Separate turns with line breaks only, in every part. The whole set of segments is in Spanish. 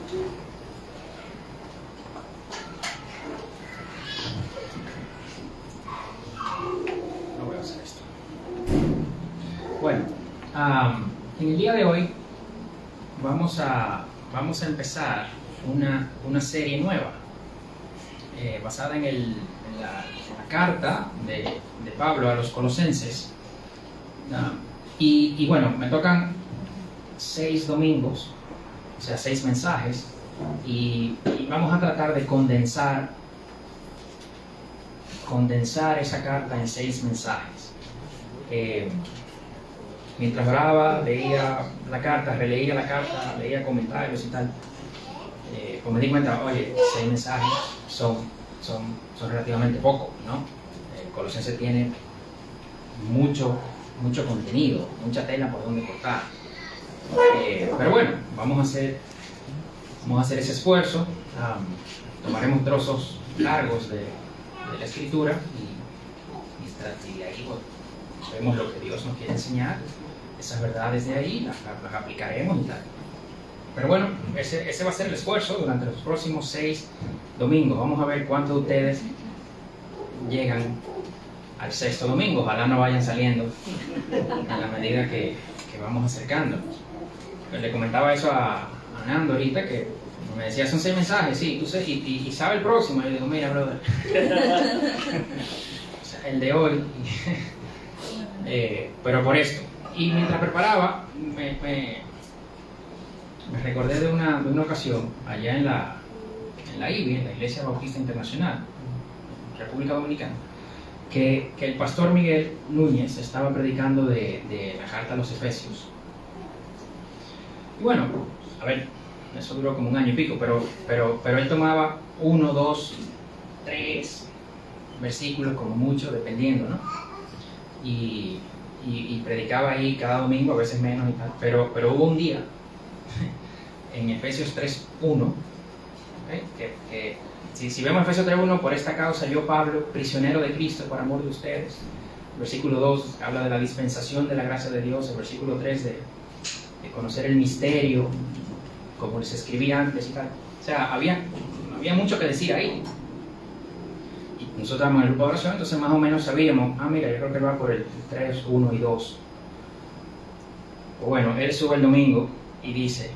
No voy a hacer esto. Bueno, en el día de hoy vamos a empezar una serie nueva basada en la carta de Pablo a los Colosenses. Y bueno, me tocan 6 domingos, o sea, 6 mensajes, y vamos a tratar de condensar esa carta en 6 mensajes. Mientras oraba, leía la carta, releía la carta, leía comentarios y tal, pues me di cuenta, oye, 6 mensajes son relativamente pocos, ¿no? Colosenses tiene mucho contenido, mucha tela por donde cortar. Pero bueno, vamos a hacer ese esfuerzo. Tomaremos trozos largos de la escritura y de ahí pues, vemos lo que Dios nos quiere enseñar, esas verdades de ahí las aplicaremos y tal. Pero bueno, ese va a ser el esfuerzo durante los próximos 6 domingos. Vamos a ver cuántos de ustedes llegan al 6º domingo. Ojalá no vayan saliendo a la medida que vamos acercándonos. Le comentaba eso a Nando ahorita, que me decía, son 6 mensajes, sí, y sabe el próximo. Y yo digo, mira, brother, o sea, el de hoy, pero por esto. Y mientras preparaba, me recordé de una ocasión allá en la IBI, en la Iglesia Bautista Internacional, República Dominicana, que el pastor Miguel Núñez estaba predicando de la carta a los Efesios. Y bueno, a ver, eso duró como 1 año y pico, pero él tomaba 1, 2, 3 versículos como mucho, dependiendo, ¿no? Y predicaba ahí cada domingo, a veces menos y tal, pero hubo un día en Efesios 3:1, ¿okay? que si vemos Efesios 3:1, por esta causa yo, Pablo, prisionero de Cristo por amor de ustedes. El versículo 2 habla de la dispensación de la gracia de Dios. El versículo 3 de conocer el misterio, como les escribí antes y tal. O sea, había mucho que decir ahí. Y nosotros estábamos en el grupo de oración, entonces más o menos sabíamos, mira, yo creo que va por el 3, 1 y 2. Pues bueno, él sube el domingo y dice,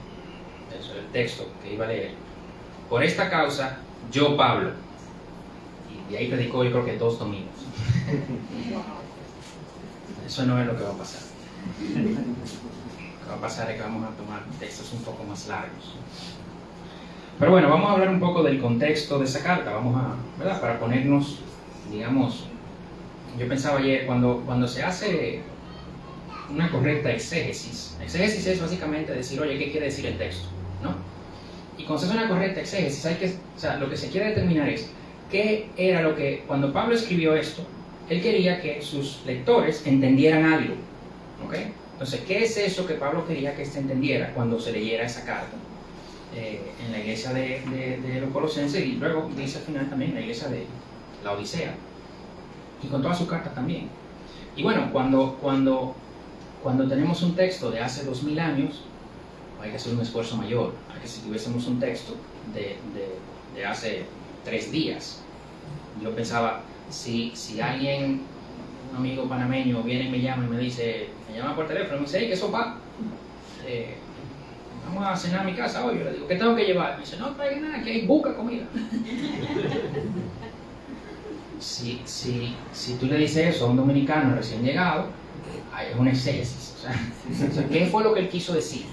eso es el texto que iba a leer, por esta causa, yo, Pablo. Y de ahí predicó, yo creo que 2 domingos. Eso no es lo que va a pasar. Lo que va a pasar es que vamos a tomar textos un poco más largos. Pero bueno, vamos a hablar un poco del contexto de esa carta. Vamos a, ¿verdad? Para ponernos, digamos, yo pensaba ayer, cuando se hace una correcta exégesis es básicamente decir, oye, ¿qué quiere decir el texto? ¿No? Y cuando se hace una correcta exégesis, o sea, lo que se quiere determinar es qué era lo que, cuando Pablo escribió esto, él quería que sus lectores entendieran algo, ¿ok? Entonces, ¿qué es eso que Pablo quería que éste entendiera cuando se leyera esa carta en la iglesia de los Colosenses, y luego dice al final también en la iglesia de la Odisea, y con todas sus cartas también? Y bueno, cuando tenemos un texto de hace 2000 años, hay que hacer un esfuerzo mayor a que si tuviésemos un texto de hace 3 días. Yo pensaba, si alguien, un amigo panameño, viene y me llama y me dice, me llama por teléfono y me dice, hey, ¿qué sopa? Vamos a cenar a mi casa hoy. Yo le digo, ¿qué tengo que llevar? Me dice, no traiga nada, aquí hay buca comida. Si tú le dices eso a un dominicano recién llegado, es una exégesis. O sea, ¿qué fue lo que él quiso decir?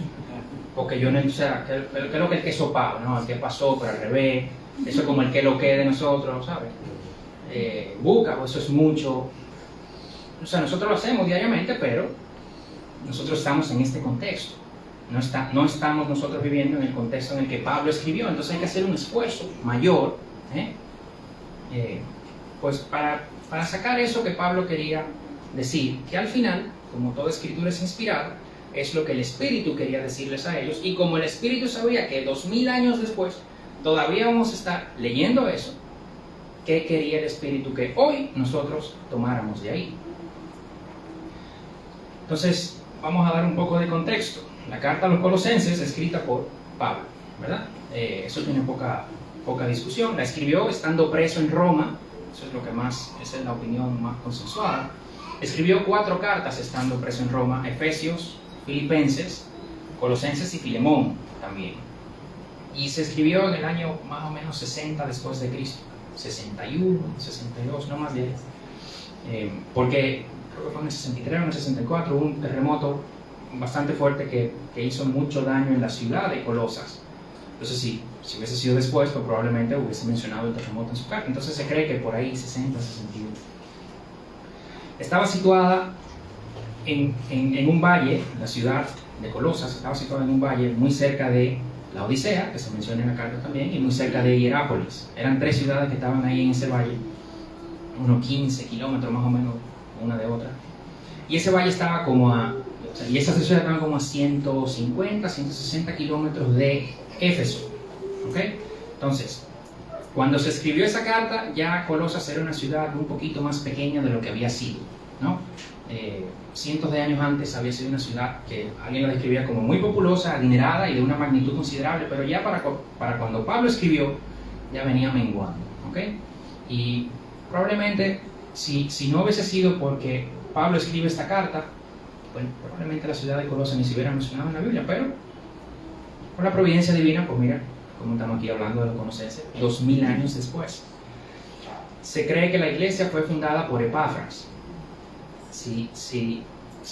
Porque yo no, o sea, ¿qué es lo que el que sopaba? ¿No? El que pasó, pero al revés. Eso es como el que lo que de nosotros, ¿sabes? Buca, pues eso es mucho. O sea, nosotros lo hacemos diariamente, pero nosotros estamos en este contexto. No estamos nosotros viviendo en el contexto en el que Pablo escribió. Entonces hay que hacer un esfuerzo mayor, pues para sacar eso que Pablo quería decir, que al final, como toda escritura es inspirada, es lo que el Espíritu quería decirles a ellos, y como el Espíritu sabía que 2000 años después todavía vamos a estar leyendo eso, ¿qué quería el Espíritu que hoy nosotros tomáramos de ahí? Entonces, vamos a dar un poco de contexto. La carta a los Colosenses, escrita por Pablo, ¿verdad? Eso tiene poca discusión. La escribió estando preso en Roma, eso es lo que más, esa es la opinión más consensuada. Escribió 4 cartas estando preso en Roma: Efesios, Filipenses, Colosenses y Filemón también. Y se escribió en el año más o menos 60 después de Cristo, 61, 62, no más de porque creo que fue en el 63 o en el 64 hubo un terremoto bastante fuerte que hizo mucho daño en la ciudad de Colosas. Entonces si hubiese sido después, pues probablemente hubiese mencionado el terremoto en su carta. Entonces se cree que por ahí 60, 61. Estaba situada en un valle, la ciudad de Colosas estaba situada en un valle muy cerca de la Odisea, que se menciona en la carta también, y muy cerca de Hierápolis. Eran 3 ciudades que estaban ahí en ese valle, unos 15 kilómetros más o menos una de otra. Y ese valle estaba y esas ciudades estaban como a 150, 160 kilómetros de Éfeso. ¿Ok? Entonces, cuando se escribió esa carta, ya Colosas era una ciudad un poquito más pequeña de lo que había sido, ¿no? Cientos de años antes había sido una ciudad que alguien la describía como muy populosa, adinerada y de una magnitud considerable, pero ya para cuando Pablo escribió, ya venía menguando, ¿ok? Y probablemente, si no hubiese sido porque Pablo escribe esta carta, bueno, probablemente la ciudad de Colosas ni se hubiera mencionado en la Biblia, pero por la providencia divina, pues mira, como estamos aquí hablando de los colosenses, 2000 años después. Se cree que la iglesia fue fundada por Epafras. Si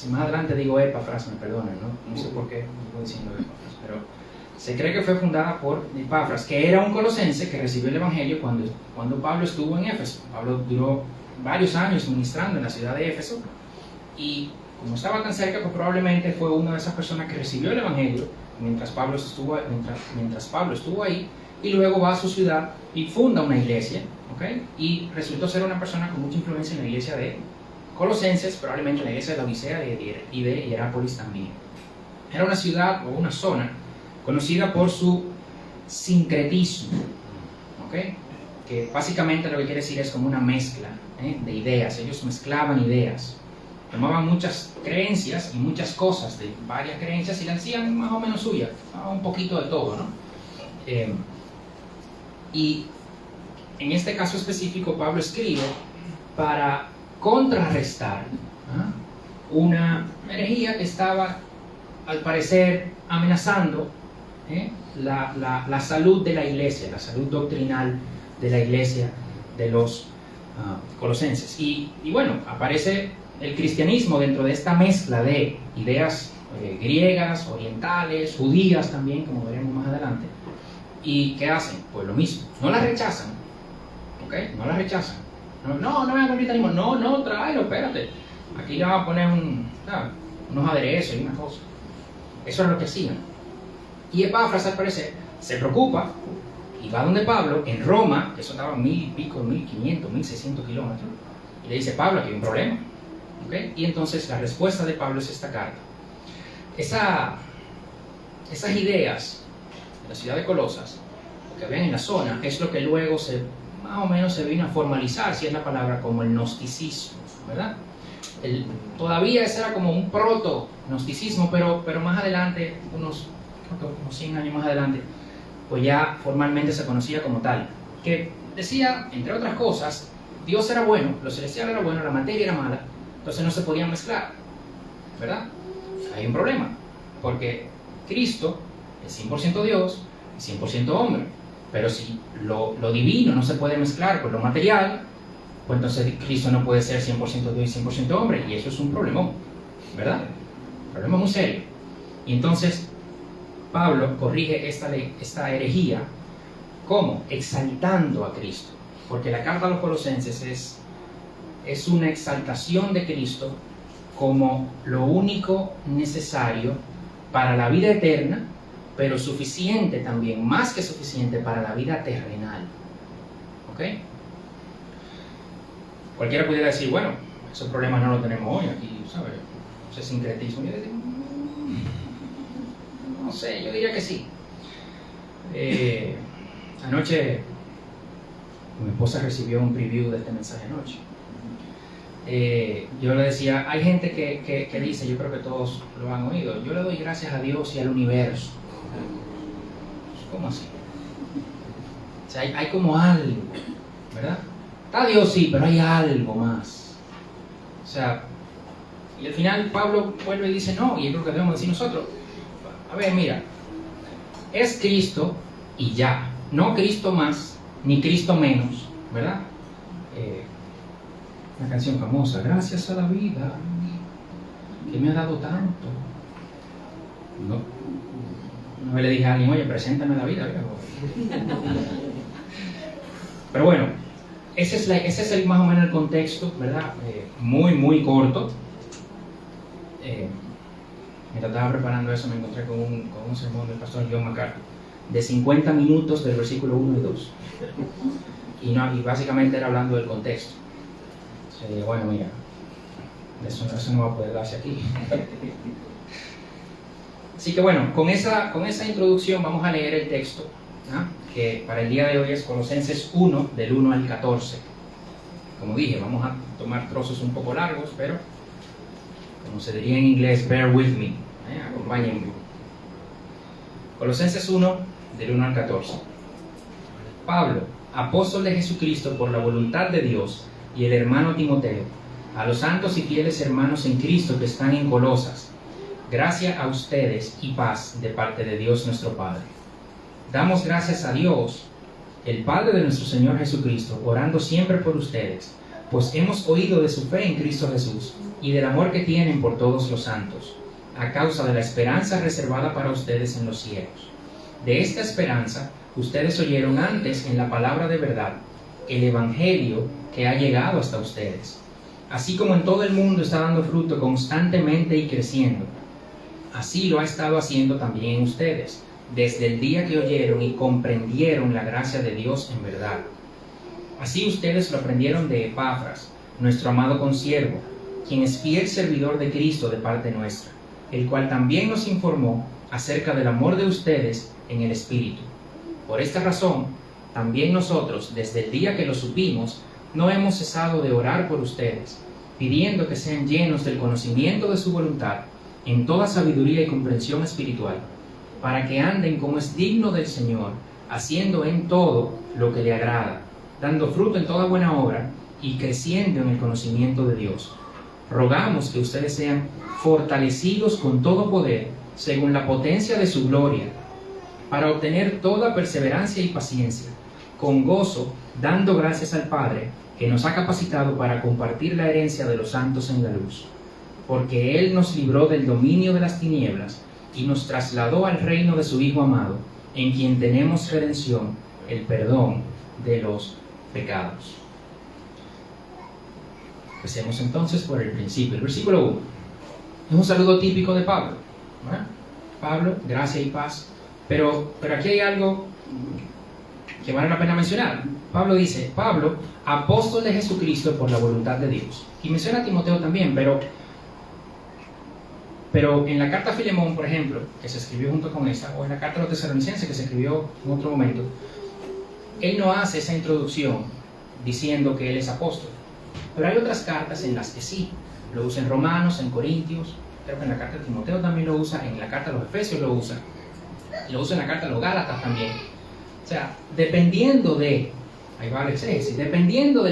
más adelante digo Epafras, me perdonen, no sé por qué estoy diciendo Epafras, pero se cree que fue fundada por Epafras, que era un colosense que recibió el evangelio cuando Pablo estuvo en Éfeso. Pablo duró varios años ministrando en la ciudad de Éfeso, y como estaba tan cerca, pues probablemente fue una de esas personas que recibió el evangelio mientras Pablo estuvo ahí, y luego va a su ciudad y funda una iglesia, ¿okay? Y resultó ser una persona con mucha influencia en la iglesia de Colosenses, probablemente en la iglesia de la Odisea y de Hierápolis también. Era una ciudad o una zona conocida por su sincretismo, ¿okay? Que básicamente lo que quiere decir es como una mezcla de ideas. Ellos mezclaban ideas, tomaban muchas creencias y muchas cosas de varias creencias y las hacían más o menos suyas, un poquito de todo, ¿no? Y en este caso específico, Pablo escribe para contrarrestar una herejía que estaba, al parecer, amenazando la salud de la iglesia, la salud doctrinal de la iglesia de los colosenses. Y bueno, aparece el cristianismo dentro de esta mezcla de ideas griegas, orientales, judías también, como veremos más adelante. ¿Y qué hacen? Pues lo mismo, no las rechazan, ¿ok? No las rechazan. No me hagas cristianismo, no, tráelo, espérate. Aquí le vamos a poner unos aderezos y una cosa. Eso es lo que hacían. Y Epafras, al parecer, se preocupa y va donde Pablo, en Roma, que eso estaba a 1000 y pico, 1500, 1600 kilómetros, y le dice: Pablo, aquí hay un problema. ¿Okay? Y entonces la respuesta de Pablo es esta carta. Esas ideas de la ciudad de Colosas, lo que habían en la zona, es lo que luego más o menos se vino a formalizar, si es la palabra, como el gnosticismo, ¿verdad? Todavía ese era como un proto-gnosticismo, pero más adelante, unos 100 años más adelante, pues ya formalmente se conocía como tal, que decía, entre otras cosas, Dios era bueno, lo celestial era bueno, la materia era mala, entonces no se podían mezclar, ¿verdad? Hay un problema, porque Cristo es 100% Dios y 100% hombre, pero si lo divino no se puede mezclar con lo material, pues entonces Cristo no puede ser 100% Dios y 100% hombre, y eso es un problemón, ¿verdad? Un problema muy serio. Y entonces Pablo corrige esta herejía, ¿cómo? Exaltando a Cristo, porque la carta a los colosenses es una exaltación de Cristo como lo único necesario para la vida eterna, pero suficiente también, más que suficiente, para la vida terrenal. ¿Ok? Cualquiera pudiera decir, bueno, esos problemas no los tenemos hoy aquí, ¿sabes? Ese sincretismo. Yo diría, no sé, yo diría que sí. Anoche mi esposa recibió un preview de este mensaje anoche. Yo le decía, hay gente que dice, yo creo que todos lo han oído, yo le doy gracias a Dios y al universo. ¿Cómo así? O sea, hay como algo, ¿verdad? Está Dios, sí, pero hay algo más. O sea, y al final Pablo vuelve y dice, no, y yo creo que debemos decir nosotros, a ver, mira, es Cristo y ya, no Cristo más, ni Cristo menos, ¿verdad? Una canción famosa, gracias a la vida, que me ha dado tanto. No le dije a alguien, oye, preséntame la vida, ¿verdad? Pero bueno, ese es el, más o menos el contexto, ¿verdad? Muy corto. Mientras estaba preparando eso, me encontré con un sermón del pastor John MacArthur de 50 minutos del versículo 1 y 2. Y básicamente era hablando del contexto. Bueno, mira, eso no va a poder darse aquí. Así que bueno, con esa introducción vamos a leer el texto, ¿no? Que para el día de hoy es Colosenses 1, del 1 al 14. Como dije, vamos a tomar trozos un poco largos, pero como se diría en inglés, bear with me, acompáñenme. Colosenses 1, del 1 al 14. Pablo, apóstol de Jesucristo por la voluntad de Dios, y el hermano Timoteo, a los santos y fieles hermanos en Cristo que están en Colosas, gracia a ustedes y paz de parte de Dios nuestro Padre. Damos gracias a Dios, el Padre de nuestro Señor Jesucristo, orando siempre por ustedes, pues hemos oído de su fe en Cristo Jesús y del amor que tienen por todos los santos, a causa de la esperanza reservada para ustedes en los cielos. De esta esperanza ustedes oyeron antes en la palabra de verdad, el Evangelio que ha llegado hasta ustedes. Así como en todo el mundo está dando fruto constantemente y creciendo, así lo ha estado haciendo también en ustedes, desde el día que oyeron y comprendieron la gracia de Dios en verdad. Así ustedes lo aprendieron de Epafras, nuestro amado consiervo, quien es fiel servidor de Cristo de parte nuestra, el cual también nos informó acerca del amor de ustedes en el Espíritu. Por esta razón, también nosotros, desde el día que lo supimos, no hemos cesado de orar por ustedes, pidiendo que sean llenos del conocimiento de su voluntad, en toda sabiduría y comprensión espiritual, para que anden como es digno del Señor, haciendo en todo lo que le agrada, dando fruto en toda buena obra y creciendo en el conocimiento de Dios. Rogamos que ustedes sean fortalecidos con todo poder, según la potencia de su gloria, para obtener toda perseverancia y paciencia, con gozo, dando gracias al Padre, que nos ha capacitado para compartir la herencia de los santos en la luz. Porque Él nos libró del dominio de las tinieblas y nos trasladó al reino de su Hijo amado, en quien tenemos redención, el perdón de los pecados. Empecemos entonces por el principio. El versículo 1. Es un saludo típico de Pablo, ¿verdad? Pablo, gracia y paz. Pero aquí hay algo que vale la pena mencionar. Pablo dice, Pablo, apóstol de Jesucristo por la voluntad de Dios. Y menciona a Timoteo también, pero en la carta a Filemón, por ejemplo, que se escribió junto con esta, o en la carta a los tesalonicenses que se escribió en otro momento, él no hace esa introducción diciendo que él es apóstol. Pero hay otras cartas en las que sí. Lo usa en Romanos, en Corintios, creo que en la carta de Timoteo también lo usa, en la carta a los Efesios lo usa en la carta a los Gálatas también. O sea, dependiendo del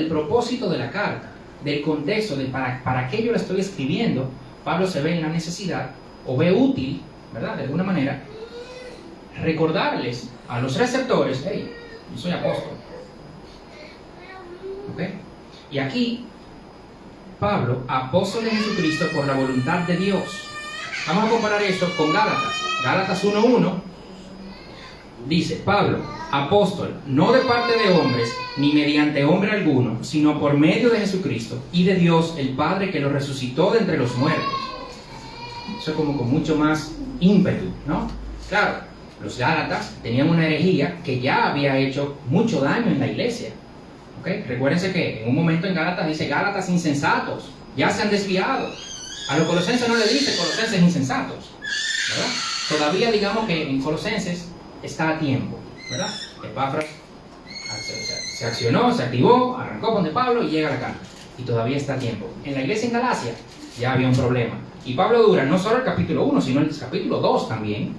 propósito de la carta, del contexto, de para qué yo la estoy escribiendo, Pablo se ve en la necesidad, o ve útil, ¿verdad?, de alguna manera, recordarles a los receptores, hey, yo soy apóstol. ¿Ok? Y aquí, Pablo, apóstol de Jesucristo por la voluntad de Dios. Vamos a comparar esto con Gálatas. Gálatas 1:1 dice, Pablo, apóstol, no de parte de hombres, ni mediante hombre alguno, sino por medio de Jesucristo y de Dios el Padre que lo resucitó de entre los muertos. Eso es como con mucho más ímpetu, ¿no? Claro, los Gálatas tenían una herejía que ya había hecho mucho daño en la iglesia. ¿Okay? Recuérdense que en un momento en Gálatas dice, Gálatas insensatos, ya se han desviado. A los colosenses no le dice colosenses insensatos, ¿verdad? Todavía digamos que en Colosenses está a tiempo, ¿verdad? Epafras se accionó, se activó, arrancó con de Pablo y llega a la carta. Y todavía está a tiempo. En la iglesia en Galacia ya había un problema. Y Pablo dura no solo el capítulo 1, sino el capítulo 2 también,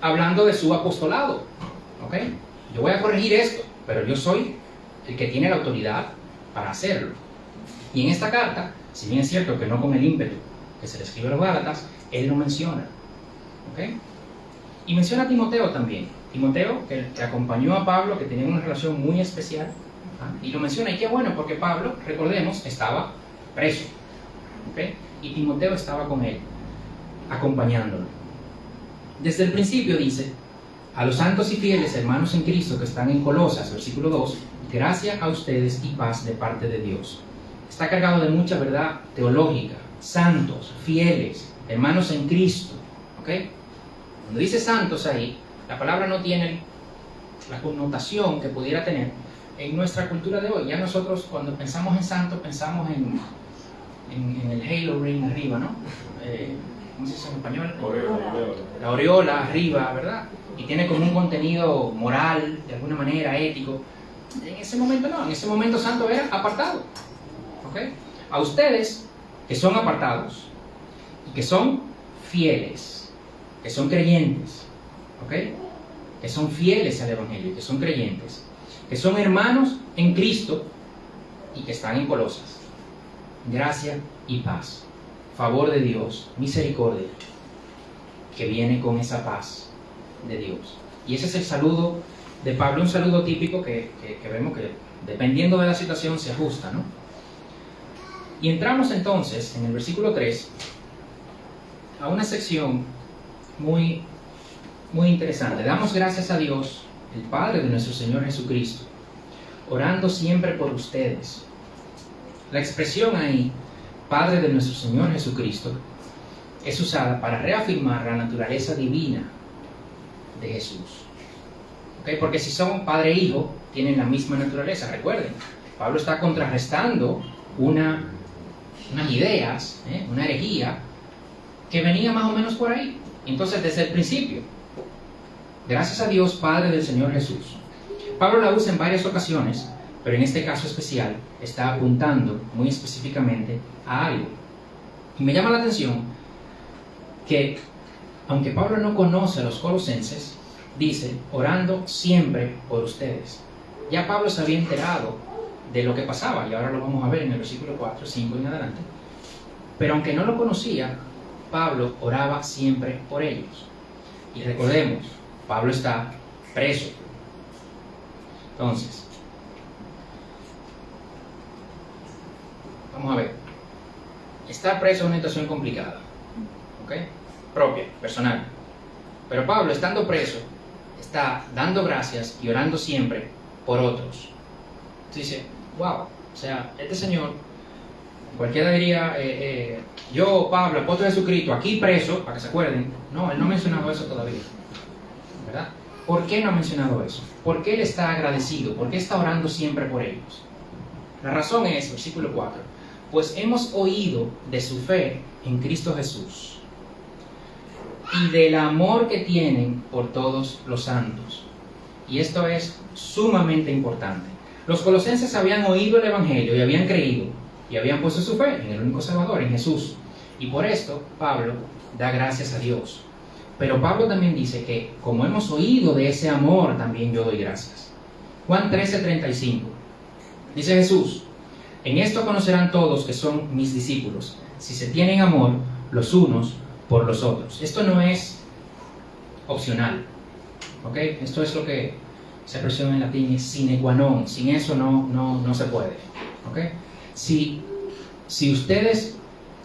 hablando de su apostolado. ¿Ok? Yo voy a corregir esto. pero yo soy el que tiene la autoridad para hacerlo. Y en esta carta, si bien es cierto que no con el ímpetu que se le escribe a los Gálatas, él lo menciona. ¿Ok? Y menciona a Timoteo también. Timoteo, que acompañó a Pablo, que tenía una relación muy especial. Y lo menciona, y qué bueno, porque Pablo, recordemos, estaba preso. ¿Ok? Y Timoteo estaba con él, acompañándolo. Desde el principio dice: a los santos y fieles hermanos en Cristo que están en Colosas, versículo 2, gracia a ustedes y paz de parte de Dios. Está cargado de mucha verdad teológica. Santos, fieles, hermanos en Cristo. ¿Ok? Cuando dice santos ahí, la palabra no tiene la connotación que pudiera tener en nuestra cultura de hoy. Ya nosotros, cuando pensamos en santo, pensamos en el halo ring arriba, ¿no? ¿Cómo se dice en español? La aureola arriba, ¿verdad? Y tiene como un contenido moral, de alguna manera, ético. En ese momento no, en ese momento santo era apartado. ¿Ok? A ustedes, que son apartados, y que son fieles, que son creyentes, ¿ok? Que son fieles al Evangelio, que son creyentes, que son hermanos en Cristo y que están en Colosas. Gracia y paz, favor de Dios, misericordia, que viene con esa paz de Dios. Y ese es el saludo de Pablo, un saludo típico que vemos que dependiendo de la situación se ajusta, ¿no? Y entramos entonces en el versículo 3 a una sección muy interesante. Damos gracias a Dios, el Padre de nuestro Señor Jesucristo, orando siempre por ustedes. La expresión ahí, Padre de nuestro Señor Jesucristo, es usada para reafirmar la naturaleza divina de Jesús. ¿Okay? Porque si son Padre e Hijo, tienen la misma naturaleza. Recuerden, Pablo está contrarrestando unas ideas, una herejía, que venía más o menos por ahí. Entonces, desde el principio, gracias a Dios, Padre del Señor Jesús. Pablo la usa en varias ocasiones, pero en este caso especial está apuntando muy específicamente a algo. Y me llama la atención que, aunque Pablo no conoce a los colosenses, dice, orando siempre por ustedes. Ya Pablo se había enterado de lo que pasaba, y ahora lo vamos a ver en el versículo 4, 5 y en adelante. Pero aunque no lo conocía, Pablo oraba siempre por ellos. Y recordemos, Pablo está preso. Entonces, vamos a ver. Estar preso es una situación complicada, ¿ok? Propia, personal. Pero Pablo, estando preso, está dando gracias y orando siempre por otros. Entonces dice, wow, o sea, este señor, cualquiera diría, yo, Pablo, apóstol de Jesucristo, aquí preso, para que se acuerden. No, él no ha mencionado eso todavía, ¿verdad? ¿Por qué no ha mencionado eso? ¿Por qué él está agradecido? ¿Por qué está orando siempre por ellos? La razón es, versículo 4, pues hemos oído de su fe en Cristo Jesús y del amor que tienen por todos los santos. Y esto es sumamente importante. Los colosenses habían oído el Evangelio y habían creído y habían puesto su fe en el único Salvador, en Jesús. Y por esto Pablo da gracias a Dios. Pero Pablo también dice que como hemos oído de ese amor, también yo doy gracias. Juan 13:35. Dice Jesús, en esto conocerán todos que son mis discípulos, si se tienen amor los unos por los otros. Esto no es opcional, ¿ok? Esto es lo que se expresiona en latín sine qua non. Sin eso no se puede, ¿ok? Si ustedes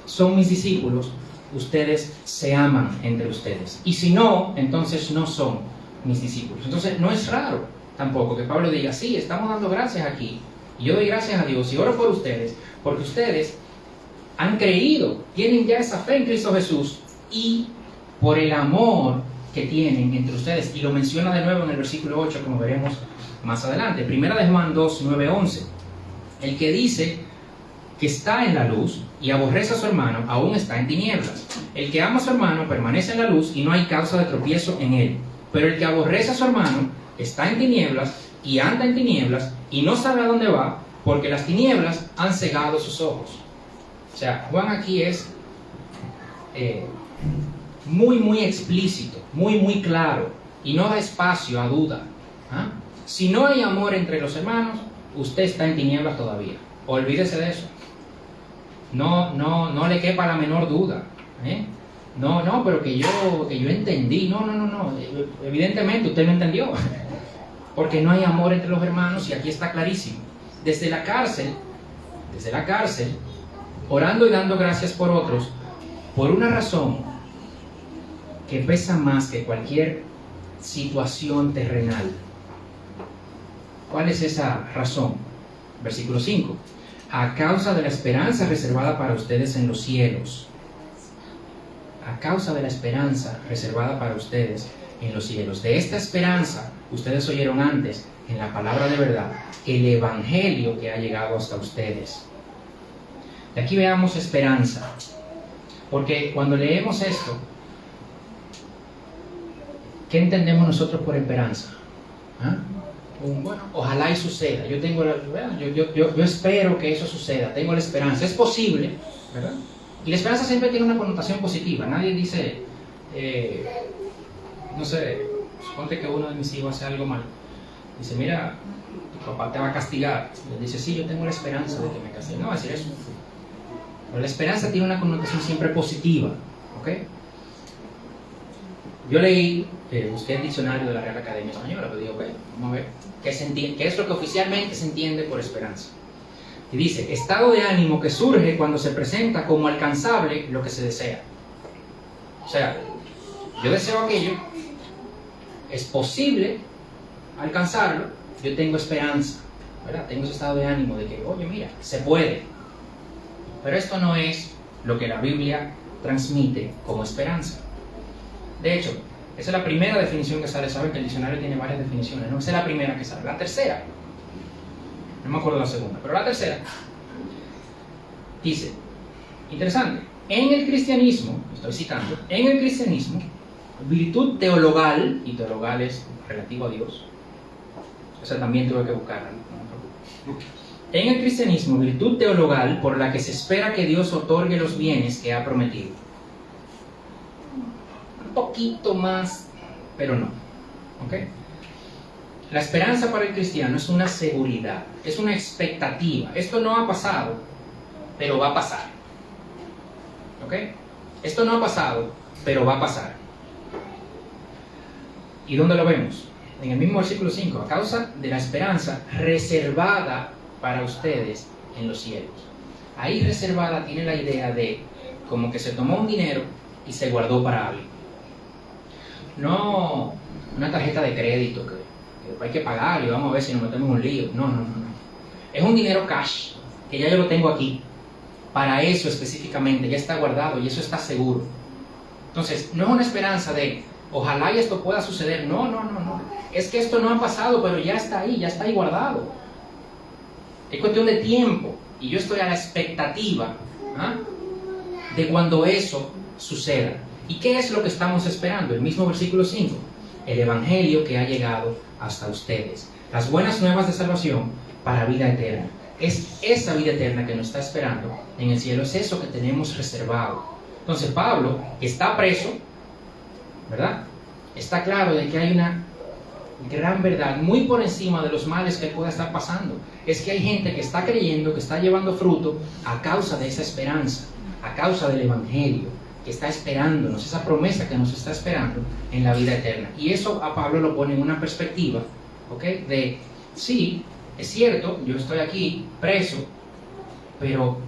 son mis discípulos, ustedes se aman entre ustedes. Y si no, entonces no son mis discípulos. Entonces no es raro tampoco que Pablo diga, sí, estamos dando gracias aquí, y yo doy gracias a Dios y oro por ustedes, porque ustedes han creído, tienen ya esa fe en Cristo Jesús, y por el amor que tienen entre ustedes. Y lo menciona de nuevo en el versículo 8, como veremos más adelante. Primera de Juan 2, 9, 11. El que dice que está en la luz y aborrece a su hermano, aún está en tinieblas. El que ama a su hermano permanece en la luz y no hay causa de tropiezo en él. Pero el que aborrece a su hermano está en tinieblas y anda en tinieblas y no sabe a dónde va, porque las tinieblas han cegado sus ojos. O sea, Juan aquí es muy explícito, muy claro, y no da espacio a duda. Si no hay amor entre los hermanos, usted está en tinieblas todavía. Olvídese de eso. No le quepa la menor duda. No, pero que yo entendí. No. Evidentemente usted no entendió. Porque no hay amor entre los hermanos y aquí está clarísimo. Desde la cárcel, orando y dando gracias por otros, por una razón que pesa más que cualquier situación terrenal. ¿Cuál es esa razón? Versículo 5. A causa de la esperanza reservada para ustedes en los cielos. A causa de la esperanza reservada para ustedes en los cielos. De esta esperanza, ustedes oyeron antes, en la palabra de verdad, el evangelio que ha llegado hasta ustedes. De aquí veamos esperanza. Porque cuando leemos esto, ¿qué entendemos nosotros por esperanza? Bueno, ojalá y suceda. Yo espero que eso suceda. Tengo la esperanza. Es posible, ¿verdad? Y la esperanza siempre tiene una connotación positiva. Nadie dice, no sé, suponte que uno de mis hijos hace algo mal. Dice, mira, tu papá te va a castigar. Y él dice, sí, yo tengo la esperanza de que me castigue. No va a decir eso. Pero la esperanza tiene una connotación siempre positiva. ¿Ok? Yo leí, busqué el diccionario de la Real Academia Española, pero digo, vamos a ver qué es lo que oficialmente se entiende por esperanza. Y dice, estado de ánimo que surge cuando se presenta como alcanzable lo que se desea. O sea, yo deseo aquello, es posible alcanzarlo, yo tengo esperanza, ¿verdad? Tengo ese estado de ánimo de que, oye, mira, se puede. Pero esto no es lo que la Biblia transmite como esperanza. De hecho, esa es la primera definición que sale. Saben que el diccionario tiene varias definiciones, ¿no? Esa es la primera que sale. La tercera, no me acuerdo la segunda, pero la tercera dice, interesante, en el cristianismo, estoy citando, en el cristianismo, virtud teologal, y teologal es relativo a Dios, o sea, también tuve que buscarla, ¿no? En el cristianismo, virtud teologal por la que se espera que Dios otorgue los bienes que ha prometido. Un poquito más, pero no. ¿Ok? La esperanza para el cristiano es una seguridad, es una expectativa. Esto no ha pasado, pero va a pasar. ¿Ok? Esto no ha pasado, pero va a pasar. ¿Y dónde lo vemos? En el mismo versículo 5. A causa de la esperanza reservada para ustedes en los cielos. Ahí reservada tiene la idea de como que se tomó un dinero y se guardó para alguien. No una tarjeta de crédito que hay que pagar y vamos a ver si nos metemos en un lío. No. Es un dinero cash, que ya yo lo tengo aquí. Para eso específicamente, ya está guardado y eso está seguro. Entonces, no es una esperanza de ojalá y esto pueda suceder. No. Es que esto no ha pasado, pero ya está ahí guardado. Es cuestión de tiempo. Y yo estoy a la expectativa de cuando eso suceda. ¿Y qué es lo que estamos esperando? El mismo versículo 5. El evangelio que ha llegado hasta ustedes. Las buenas nuevas de salvación para vida eterna. Es esa vida eterna que nos está esperando en el cielo. Es eso que tenemos reservado. Entonces Pablo está preso, ¿verdad? Está claro de que hay una gran verdad muy por encima de los males que pueda estar pasando. Es que hay gente que está creyendo, que está llevando fruto a causa de esa esperanza, a causa del evangelio, que está esperándonos, esa promesa que nos está esperando en la vida eterna. Y eso a Pablo lo pone en una perspectiva, ¿ok? De, sí, es cierto, yo estoy aquí preso, pero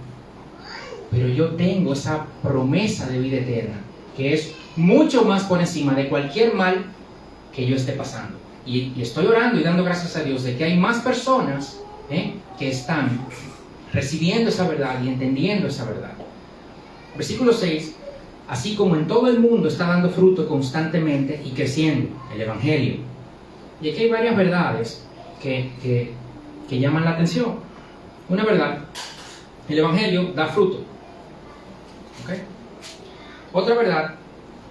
yo tengo esa promesa de vida eterna, que es mucho más por encima de cualquier mal que yo esté pasando. Y estoy orando y dando gracias a Dios de que hay más personas que están recibiendo esa verdad y entendiendo esa verdad. Versículo 6. Así como en todo el mundo está dando fruto constantemente y creciendo el evangelio. Y aquí hay varias verdades que llaman la atención. Una verdad, el evangelio da fruto. ¿Okay? Otra verdad,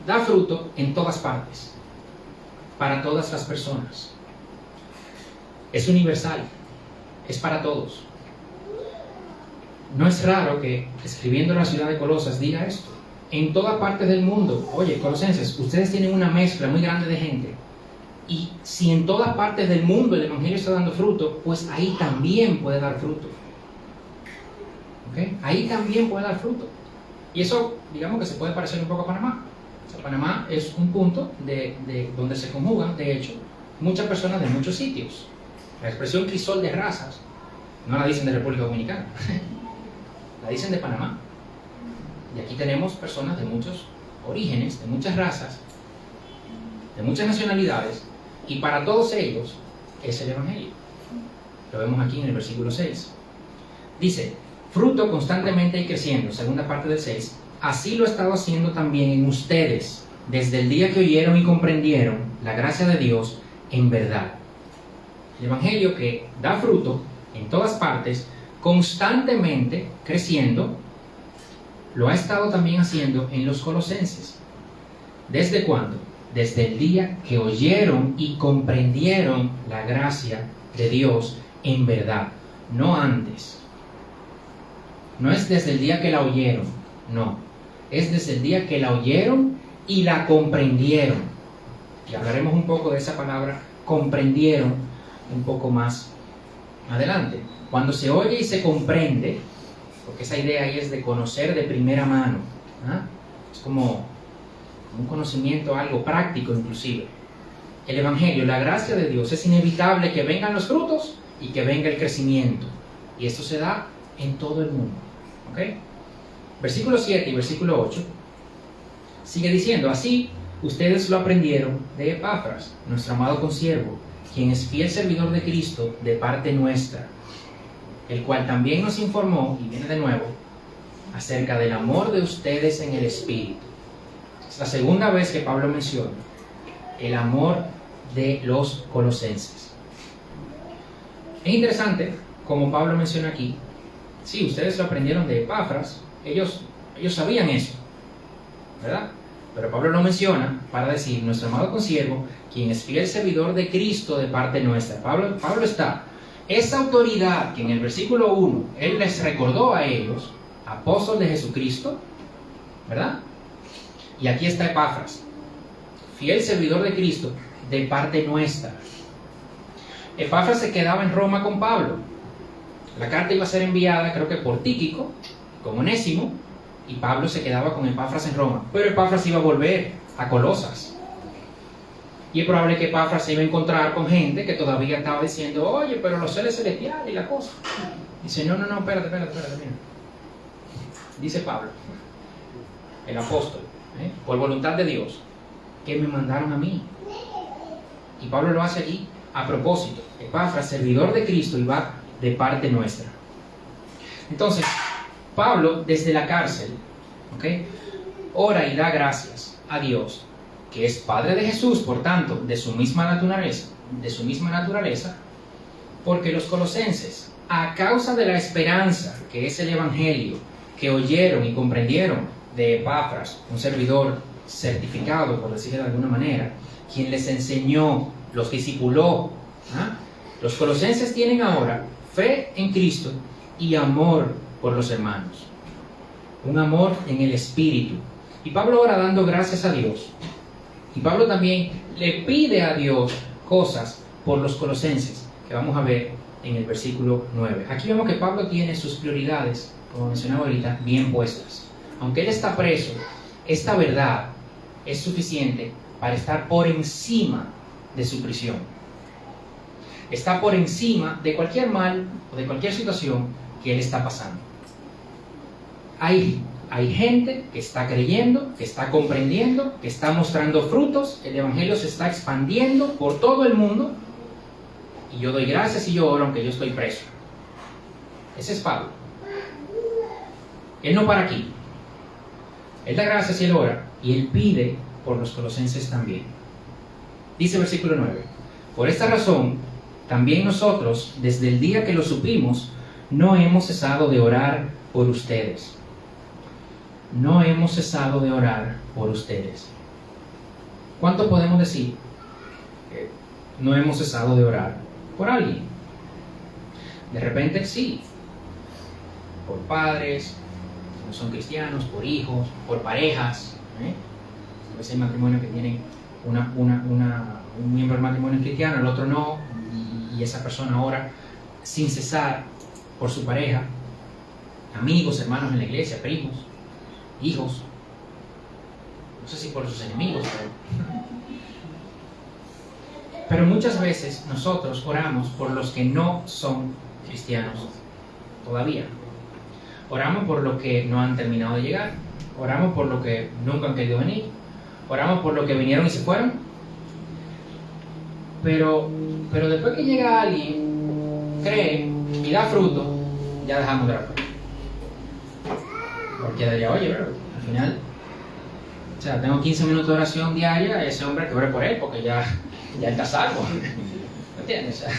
da fruto en todas partes, para todas las personas. Es universal, es para todos. No es raro que escribiendo en la ciudad de Colosas diga esto. En toda parte del mundo, oye, colosenses, ustedes tienen una mezcla muy grande de gente. Y si en todas partes del mundo el Evangelio está dando fruto, pues ahí también puede dar fruto. ¿Okay? Ahí también puede dar fruto. Y eso, digamos que se puede parecer un poco a Panamá. O sea, Panamá es un punto de donde se conjugan, de hecho, muchas personas de muchos sitios. La expresión crisol de razas no la dicen de República Dominicana, la dicen de Panamá. Y aquí tenemos personas de muchos orígenes, de muchas razas, de muchas nacionalidades, y para todos ellos es el Evangelio. Lo vemos aquí en el versículo 6. Dice, fruto constantemente y creciendo, segunda parte del 6, así lo ha estado haciendo también en ustedes, desde el día que oyeron y comprendieron la gracia de Dios en verdad. El Evangelio que da fruto en todas partes, constantemente creciendo, lo ha estado también haciendo en los colosenses. ¿Desde cuándo? Desde el día que oyeron y comprendieron la gracia de Dios en verdad, no antes. No es desde el día que la oyeron, no. Es desde el día que la oyeron y la comprendieron. Y hablaremos un poco de esa palabra, comprendieron, un poco más adelante. Cuando se oye y se comprende, porque esa idea ahí es de conocer de primera mano, ¿ah? Es como un conocimiento, algo práctico inclusive. El Evangelio, la gracia de Dios, es inevitable que vengan los frutos y que venga el crecimiento. Y esto se da en todo el mundo. ¿Ok? Versículo 7 y versículo 8 sigue diciendo, así ustedes lo aprendieron de Epafras, nuestro amado consiervo, quien es fiel servidor de Cristo de parte nuestra, el cual también nos informó, y viene de nuevo, acerca del amor de ustedes en el Espíritu. Es la segunda vez que Pablo menciona el amor de los colosenses. Es interesante, como Pablo menciona aquí, sí, ustedes lo aprendieron de Epafras, ellos sabían eso, ¿verdad? Pero Pablo lo menciona para decir, nuestro amado consiervo, quien es fiel servidor de Cristo de parte nuestra. Pablo está, esa autoridad que en el versículo 1, él les recordó a ellos, apóstol de Jesucristo, ¿verdad? Y aquí está Epafras, fiel servidor de Cristo de parte nuestra. Epafras se quedaba en Roma con Pablo. La carta iba a ser enviada, creo que por Tíquico, con Onésimo, y Pablo se quedaba con Epafras en Roma. Pero Epafras iba a volver a Colosas. Y es probable que Epafras se iba a encontrar con gente que todavía estaba diciendo, oye, pero los seres celestiales y la cosa. Dice, no, espérate, mira. Dice Pablo, el apóstol, por voluntad de Dios, que me mandaron a mí. Y Pablo lo hace allí a propósito. Epafras, servidor de Cristo, y va de parte nuestra. Entonces, Pablo, desde la cárcel, ora y da gracias a Dios, que es Padre de Jesús, por tanto, de su misma naturaleza, porque los colosenses, a causa de la esperanza, que es el Evangelio, que oyeron y comprendieron de Epafras, un servidor certificado, por decirlo de alguna manera, quien les enseñó, los discipuló, los colosenses tienen ahora fe en Cristo y amor por los hermanos. Un amor en el Espíritu. Y Pablo ora dando gracias a Dios. Y Pablo también le pide a Dios cosas por los colosenses, que vamos a ver en el versículo 9. Aquí vemos que Pablo tiene sus prioridades, como mencionaba ahorita, bien puestas. Aunque él está preso, esta verdad es suficiente para estar por encima de su prisión. Está por encima de cualquier mal o de cualquier situación que él está pasando. Hay gente que está creyendo, que está comprendiendo, que está mostrando frutos. El Evangelio se está expandiendo por todo el mundo. Y yo doy gracias y yo oro aunque yo estoy preso. Ese es Pablo. Él no para aquí. Él da gracias y él ora. Y él pide por los colosenses también. Dice el versículo 9. Por esta razón, también nosotros, desde el día que lo supimos, no hemos cesado de orar por ustedes. No hemos cesado de orar por ustedes. ¿Cuánto podemos decir? No hemos cesado de orar por alguien. De repente sí. Por padres, que no son cristianos, por hijos, por parejas. A veces hay matrimonios que tienen un miembro del matrimonio cristiano, el otro no, y esa persona ora sin cesar por su pareja, amigos, hermanos en la iglesia, primos, hijos, no sé si por sus enemigos, pero muchas veces nosotros oramos por los que no son cristianos todavía. Oramos por los que no han terminado de llegar, oramos por los que nunca han querido venir, oramos por los que vinieron y se fueron, pero después que llega alguien, cree y da fruto, ya dejamos de orar. Porque diría, oye, pero al final, o sea, tengo 15 minutos de oración diaria, ese hombre que ore por él, porque ya está salvo. ¿Me entiendes? O sea,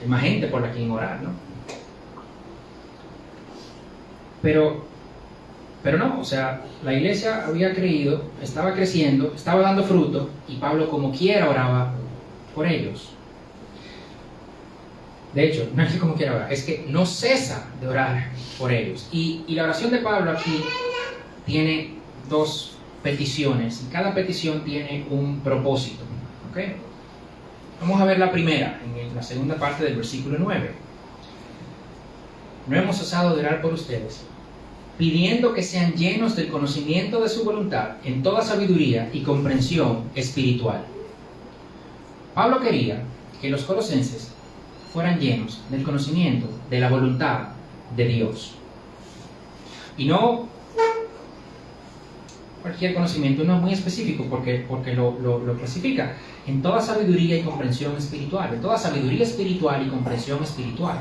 hay más gente por la que orar, ¿no? Pero no, o sea, la iglesia había creído, estaba creciendo, estaba dando fruto, y Pablo como quiera oraba por ellos. De hecho, no es que como quiera orar, es que no cesa de orar por ellos. Y la oración de Pablo aquí tiene dos peticiones, y cada petición tiene un propósito. ¿Ok? Vamos a ver la primera, en la segunda parte del versículo 9. No hemos cesado de orar por ustedes, pidiendo que sean llenos del conocimiento de su voluntad en toda sabiduría y comprensión espiritual. Pablo quería que los colosenses fueran llenos del conocimiento de la voluntad de Dios. Y no cualquier conocimiento, no es muy específico porque lo clasifica en toda sabiduría y comprensión espiritual, en toda sabiduría espiritual y comprensión espiritual.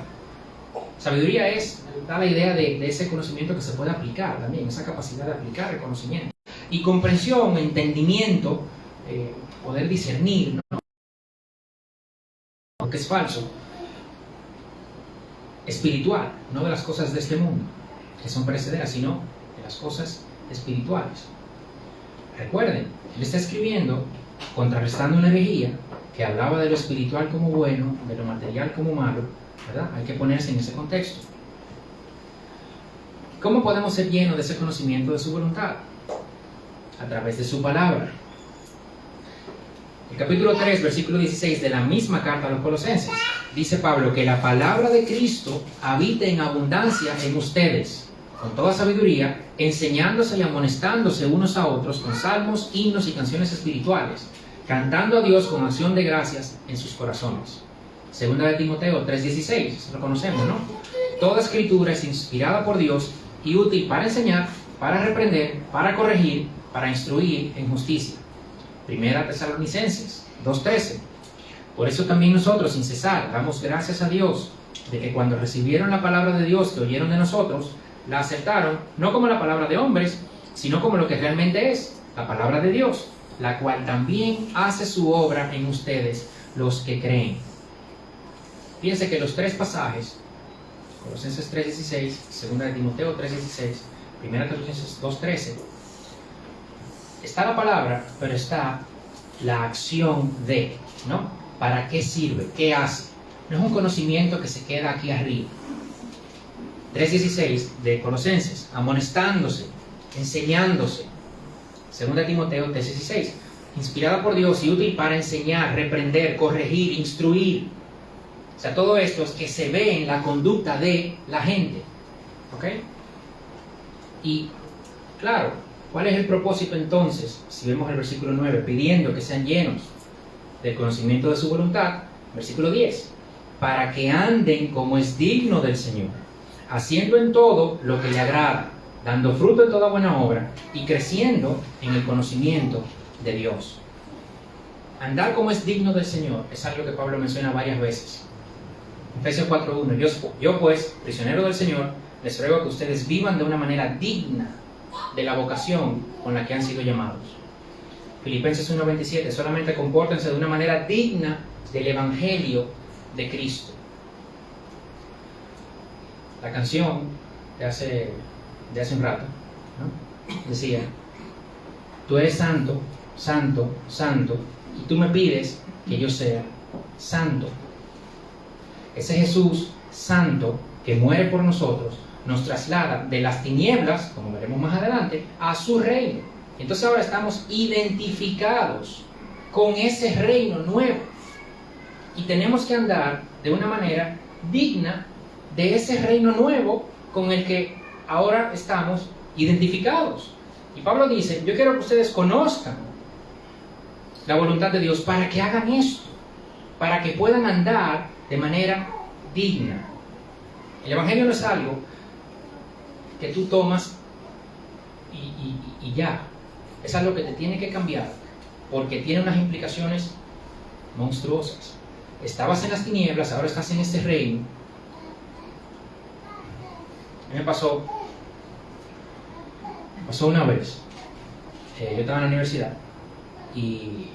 Sabiduría da la idea de ese conocimiento que se puede aplicar también, esa capacidad de aplicar el conocimiento. Y comprensión, entendimiento, poder discernir, ¿no? Lo que es falso. Espiritual, no de las cosas de este mundo, que son perecederas, sino de las cosas espirituales. Recuerden, él está escribiendo contrarrestando una herejía que hablaba de lo espiritual como bueno, de lo material como malo, ¿verdad? Hay que ponerse en ese contexto. ¿Cómo podemos ser llenos de ese conocimiento de su voluntad? A través de su palabra. El capítulo 3, versículo 16 de la misma carta a los Colosenses, dice Pablo que la palabra de Cristo habite en abundancia en ustedes, con toda sabiduría, enseñándose y amonestándose unos a otros con salmos, himnos y canciones espirituales, cantando a Dios con acción de gracias en sus corazones. Segunda de Timoteo 3:16, eso lo conocemos, ¿no? Toda escritura es inspirada por Dios y útil para enseñar, para reprender, para corregir, para instruir en justicia. Primera Tesalonicenses 2:13. Por eso también nosotros, sin cesar, damos gracias a Dios de que cuando recibieron la palabra de Dios que oyeron de nosotros, la aceptaron no como la palabra de hombres, sino como lo que realmente es, la palabra de Dios, la cual también hace su obra en ustedes, los que creen. Fíjense que los tres pasajes, Colosenses 3:16, Segunda de Timoteo 3:16, Primera Tesalonicenses 2:13, está la palabra, pero está la acción de, ¿no? ¿Para qué sirve? ¿Qué hace? No es un conocimiento que se queda aquí arriba. 3:16 de Colosenses, amonestándose, enseñándose. Segunda de Timoteo 3:16, inspirada por Dios y útil para enseñar, reprender, corregir, instruir. O sea, todo esto es que se ve en la conducta de la gente. ¿Ok? Y, claro, ¿cuál es el propósito entonces? Si vemos el versículo 9, pidiendo que sean llenos del conocimiento de su voluntad. Versículo 10, para que anden como es digno del Señor, haciendo en todo lo que le agrada, dando fruto en toda buena obra y creciendo en el conocimiento de Dios. Andar como es digno del Señor es algo que Pablo menciona varias veces. Efesios 4:1, yo pues, prisionero del Señor, les ruego que ustedes vivan de una manera digna de la vocación con la que han sido llamados. Filipenses 1:27, solamente compórtense de una manera digna del Evangelio de Cristo. La canción de hace un rato, ¿no? Decía, tú eres santo, santo, santo, y tú me pides que yo sea santo. Ese Jesús santo que muere por nosotros nos traslada de las tinieblas, como veremos más adelante, a su reino. Entonces ahora estamos identificados con ese reino nuevo. Y tenemos que andar de una manera digna de ese reino nuevo con el que ahora estamos identificados. Y Pablo dice, yo quiero que ustedes conozcan la voluntad de Dios para que hagan esto, para que puedan andar de manera digna. El Evangelio no es algo que tú tomas y ya. Es algo que te tiene que cambiar, porque tiene unas implicaciones monstruosas. Estabas en las tinieblas, ahora estás en este reino. A mí me pasó una vez. Yo estaba en la universidad y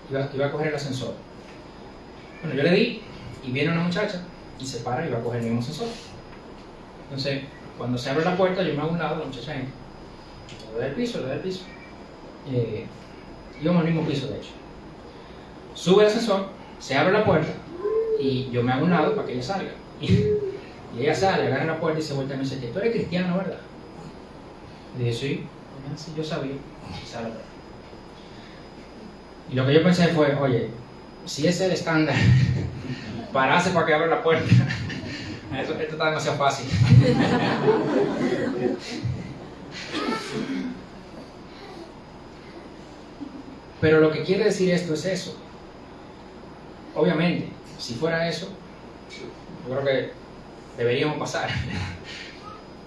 iba a coger el ascensor. Bueno, yo le di y viene una muchacha y se para y va a coger el mismo ascensor. Entonces, cuando se abre la puerta, yo me hago a un lado, la muchacha entra. Le doy el piso. Íbamos al mismo piso, de hecho. Sube el ascensor, se abre la puerta y yo me hago a un lado para que ella salga. Y ella sale, agarra la puerta y se vuelve y me dice, tú eres cristiano, ¿verdad? Y dije, sí, yo sabía. Y sale. Y lo que yo pensé fue, oye, si ese es el estándar, pararse para que abra la puerta, esto está demasiado fácil. Pero lo que quiere decir esto es eso. Obviamente, si fuera eso, yo creo que deberíamos pasar.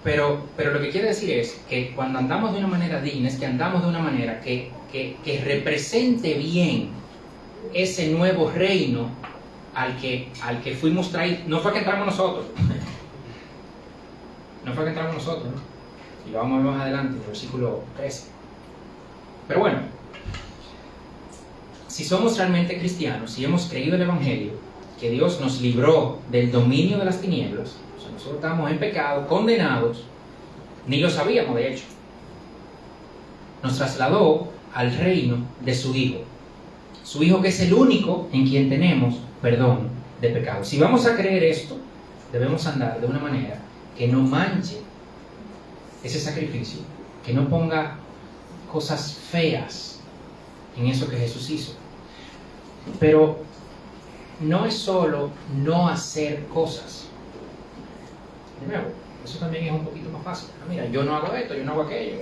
Pero lo que quiere decir es que cuando andamos de una manera digna, es que andamos de una manera que represente bien ese nuevo reino al que fuimos traídos. No fue que entramos nosotros. ¿no? Y lo vamos a ver más adelante, en el versículo 13. Pero bueno, si somos realmente cristianos, si hemos creído el Evangelio, que Dios nos libró del dominio de las tinieblas, o sea, nosotros estábamos en pecado, condenados, ni lo sabíamos de hecho, nos trasladó al reino de su Hijo que es el único en quien tenemos perdón de pecados. Si vamos a creer esto, debemos andar de una manera que no manche ese sacrificio, que no ponga cosas feas en eso que Jesús hizo. Pero no es solo no hacer cosas. De nuevo, eso también es un poquito más fácil. Mira, yo no hago esto, yo no hago aquello,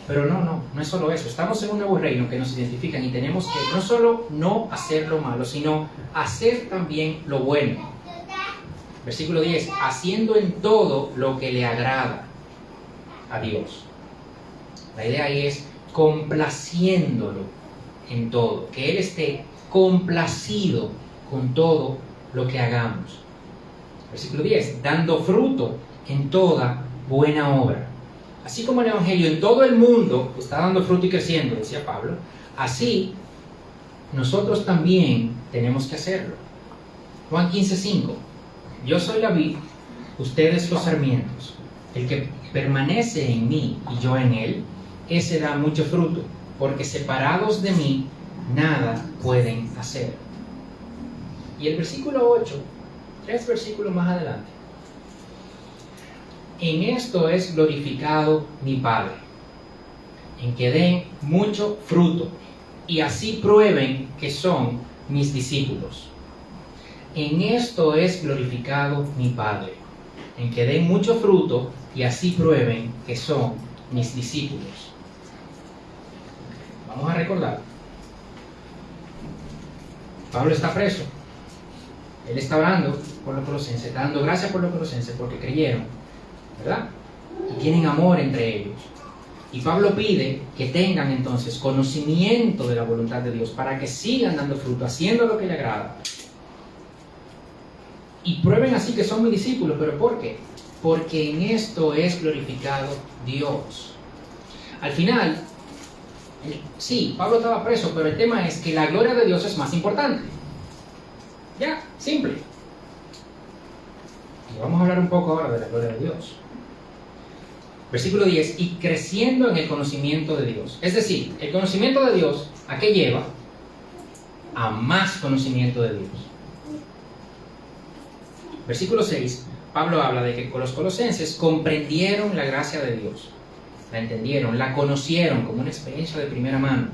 Pero no es solo eso. Estamos en un nuevo reino que nos identifican y tenemos que no solo no hacer lo malo, sino hacer también lo bueno. Versículo 10, haciendo en todo lo que le agrada a Dios. La idea ahí es complaciéndolo en todo, que Él esté complacido con todo lo que hagamos. Versículo 10, dando fruto en toda buena obra. Así como el Evangelio en todo el mundo está dando fruto y creciendo, decía Pablo, así nosotros también tenemos que hacerlo. Juan 15:5, yo soy la vid, ustedes los sarmientos. El que permanece en mí y yo en él, ese da mucho fruto, porque separados de mí, nada pueden hacer. Y el versículo 8, 3 versículos más adelante, en esto es glorificado mi Padre, en que den mucho fruto, y así prueben que son mis discípulos. En esto es glorificado mi Padre, en que den mucho fruto, y así prueben que son mis discípulos. Vamos a recordar. Pablo está preso. Él está orando por los colosenses, está dando gracias por los colosenses porque creyeron, ¿verdad? Y tienen amor entre ellos. Y Pablo pide que tengan entonces conocimiento de la voluntad de Dios para que sigan dando fruto, haciendo lo que le agrada. Y prueben así que son mis discípulos. ¿Pero por qué? Porque en esto es glorificado Dios. Al final, sí, Pablo estaba preso, pero el tema es que la gloria de Dios es más importante. Ya, simple. Y vamos a hablar un poco ahora de la gloria de Dios. Versículo 10, y creciendo en el conocimiento de Dios. Es decir, el conocimiento de Dios, ¿a qué lleva? A más conocimiento de Dios. Versículo 6, Pablo habla de que los colosenses comprendieron la gracia de Dios. la entendieron, la conocieron como una experiencia de primera mano.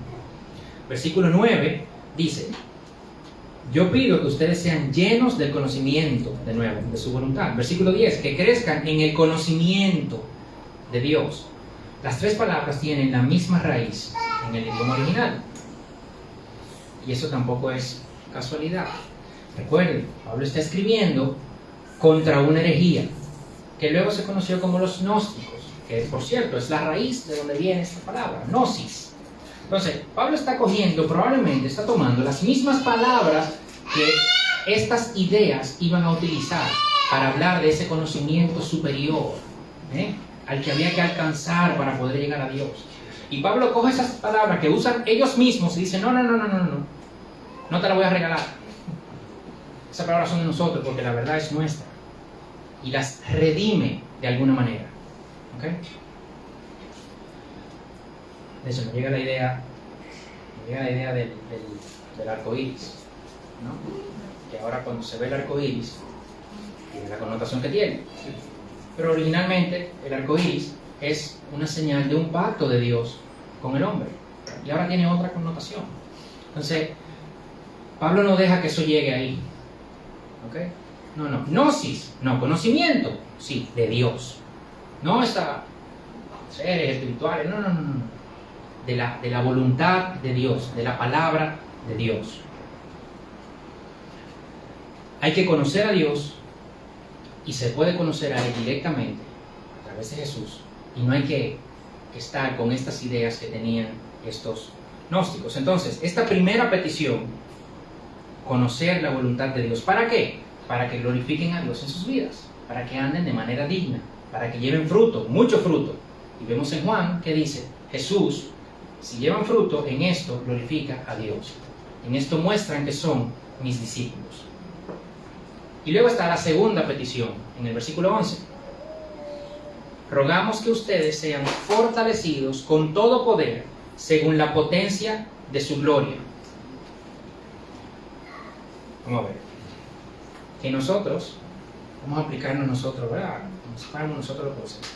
Versículo 9 dice: yo pido que ustedes sean llenos del conocimiento, de nuevo, de su voluntad. Versículo 10, que crezcan en el conocimiento de Dios. Las tres palabras tienen la misma raíz en el idioma original. Y eso tampoco es casualidad. Recuerden, Pablo está escribiendo contra una herejía, que luego se conoció como los gnósticos, que por cierto es la raíz de donde viene esta palabra, gnosis. Entonces, Pablo está cogiendo, probablemente está tomando las mismas palabras que estas ideas iban a utilizar para hablar de ese conocimiento superior, al que había que alcanzar para poder llegar a Dios. Y Pablo coge esas palabras que usan ellos mismos y dice: no te la voy a regalar. Esas palabras son de nosotros porque la verdad es nuestra. Y las redime de alguna manera. ¿Ok? De eso me llega la idea del arco iris, ¿no? Que ahora cuando se ve el arco iris tiene la connotación que tiene. Pero originalmente el arco iris es una señal de un pacto de Dios con el hombre. Y ahora tiene otra connotación. Entonces, Pablo no deja que eso llegue ahí. ¿Ok? No. Gnosis, no. Conocimiento, sí, de Dios. No está seres espirituales, no. De la voluntad de Dios, de la palabra de Dios. Hay que conocer a Dios y se puede conocer a Él directamente a través de Jesús. Y no hay que estar con estas ideas que tenían estos gnósticos. Entonces, esta primera petición, conocer la voluntad de Dios. ¿Para qué? Para que glorifiquen a Dios en sus vidas, para que anden de manera digna, para que lleven fruto, mucho fruto. Y vemos en Juan que dice: Jesús, si llevan fruto, en esto glorifica a Dios. En esto muestran que son mis discípulos. Y luego está la segunda petición, en el versículo 11. Rogamos que ustedes sean fortalecidos con todo poder, según la potencia de su gloria. Vamos a ver. Que nosotros, vamos a aplicarnos nosotros, ¿verdad? Como si fuéramos nosotros los procesos.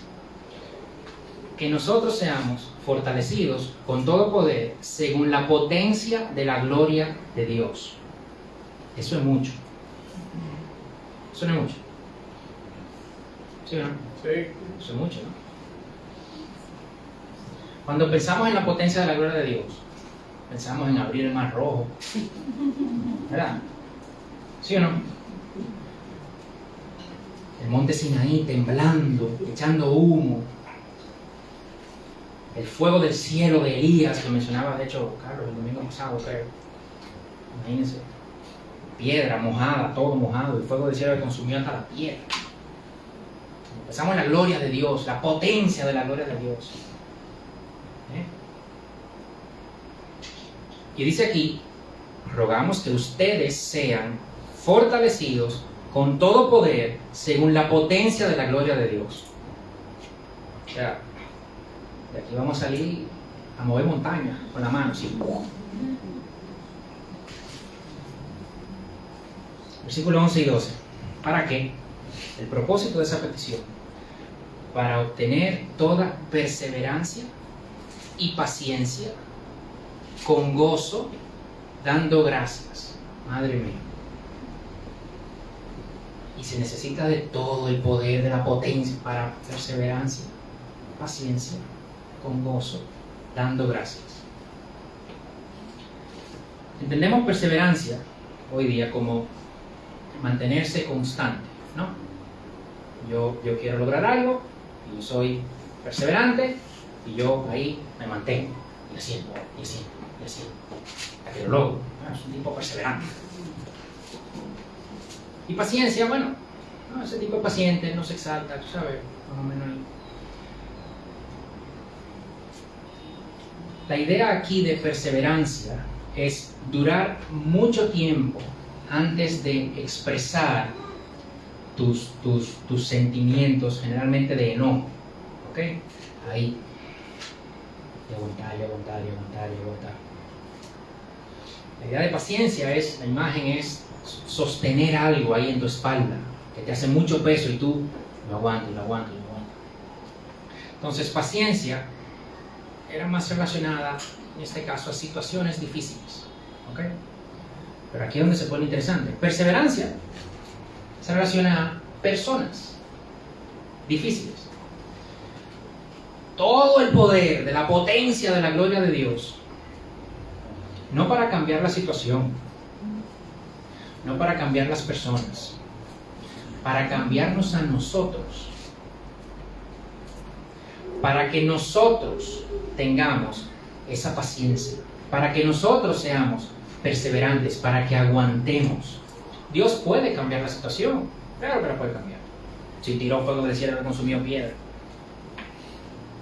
Que nosotros seamos fortalecidos con todo poder según la potencia de la gloria de Dios. Eso es mucho. Eso no es mucho. ¿Sí o no?
Sí.
Eso es mucho, ¿no? Cuando pensamos en la potencia de la gloria de Dios, pensamos en abrir el mar rojo. ¿Verdad? ¿Sí o no? El monte Sinaí temblando, echando humo. El fuego del cielo de Elías, que mencionaba, de hecho, Carlos, el domingo pasado, creo. Imagínense. Piedra mojada, todo mojado, el fuego del cielo que consumió hasta la piedra. Pensamos en la gloria de Dios, la potencia de la gloria de Dios. Y dice aquí: rogamos que ustedes sean fortalecidos con todo poder según la potencia de la gloria de Dios. O sea, de aquí vamos a salir a mover montañas con la mano, ¿sí? Versículos 11 y 12. ¿Para qué? El propósito de esa petición: para obtener toda perseverancia y paciencia con gozo, dando gracias. Madre mía. Y se necesita de todo el poder, de la potencia para perseverancia, paciencia, con gozo, dando gracias. Entendemos perseverancia hoy día como mantenerse constante, ¿no? Yo quiero lograr algo y yo soy perseverante y yo ahí me mantengo y haciendo, hasta que lo logro. Es un tipo perseverante. Y paciencia, bueno, ¿no? Ese tipo de paciente no se exalta, tú sabes, más o menos. La idea aquí de perseverancia es durar mucho tiempo antes de expresar tus sentimientos, generalmente de enojo. ¿Ok? Ahí. Y aguantar. La idea de paciencia es, la imagen es sostener algo ahí en tu espalda, que te hace mucho peso y tú lo aguantas. Entonces, paciencia era más relacionada, en este caso, a situaciones difíciles. ¿Ok? Pero aquí es donde se pone interesante. Perseverancia se relaciona a personas difíciles. Todo el poder de la potencia de la gloria de Dios, no para cambiar la situación, no para cambiar las personas, para cambiarnos a nosotros, para que nosotros tengamos esa paciencia, para que nosotros seamos perseverantes, para que aguantemos. Dios puede cambiar la situación, claro que la puede cambiar. Si tiró fuego del cielo, consumió piedra.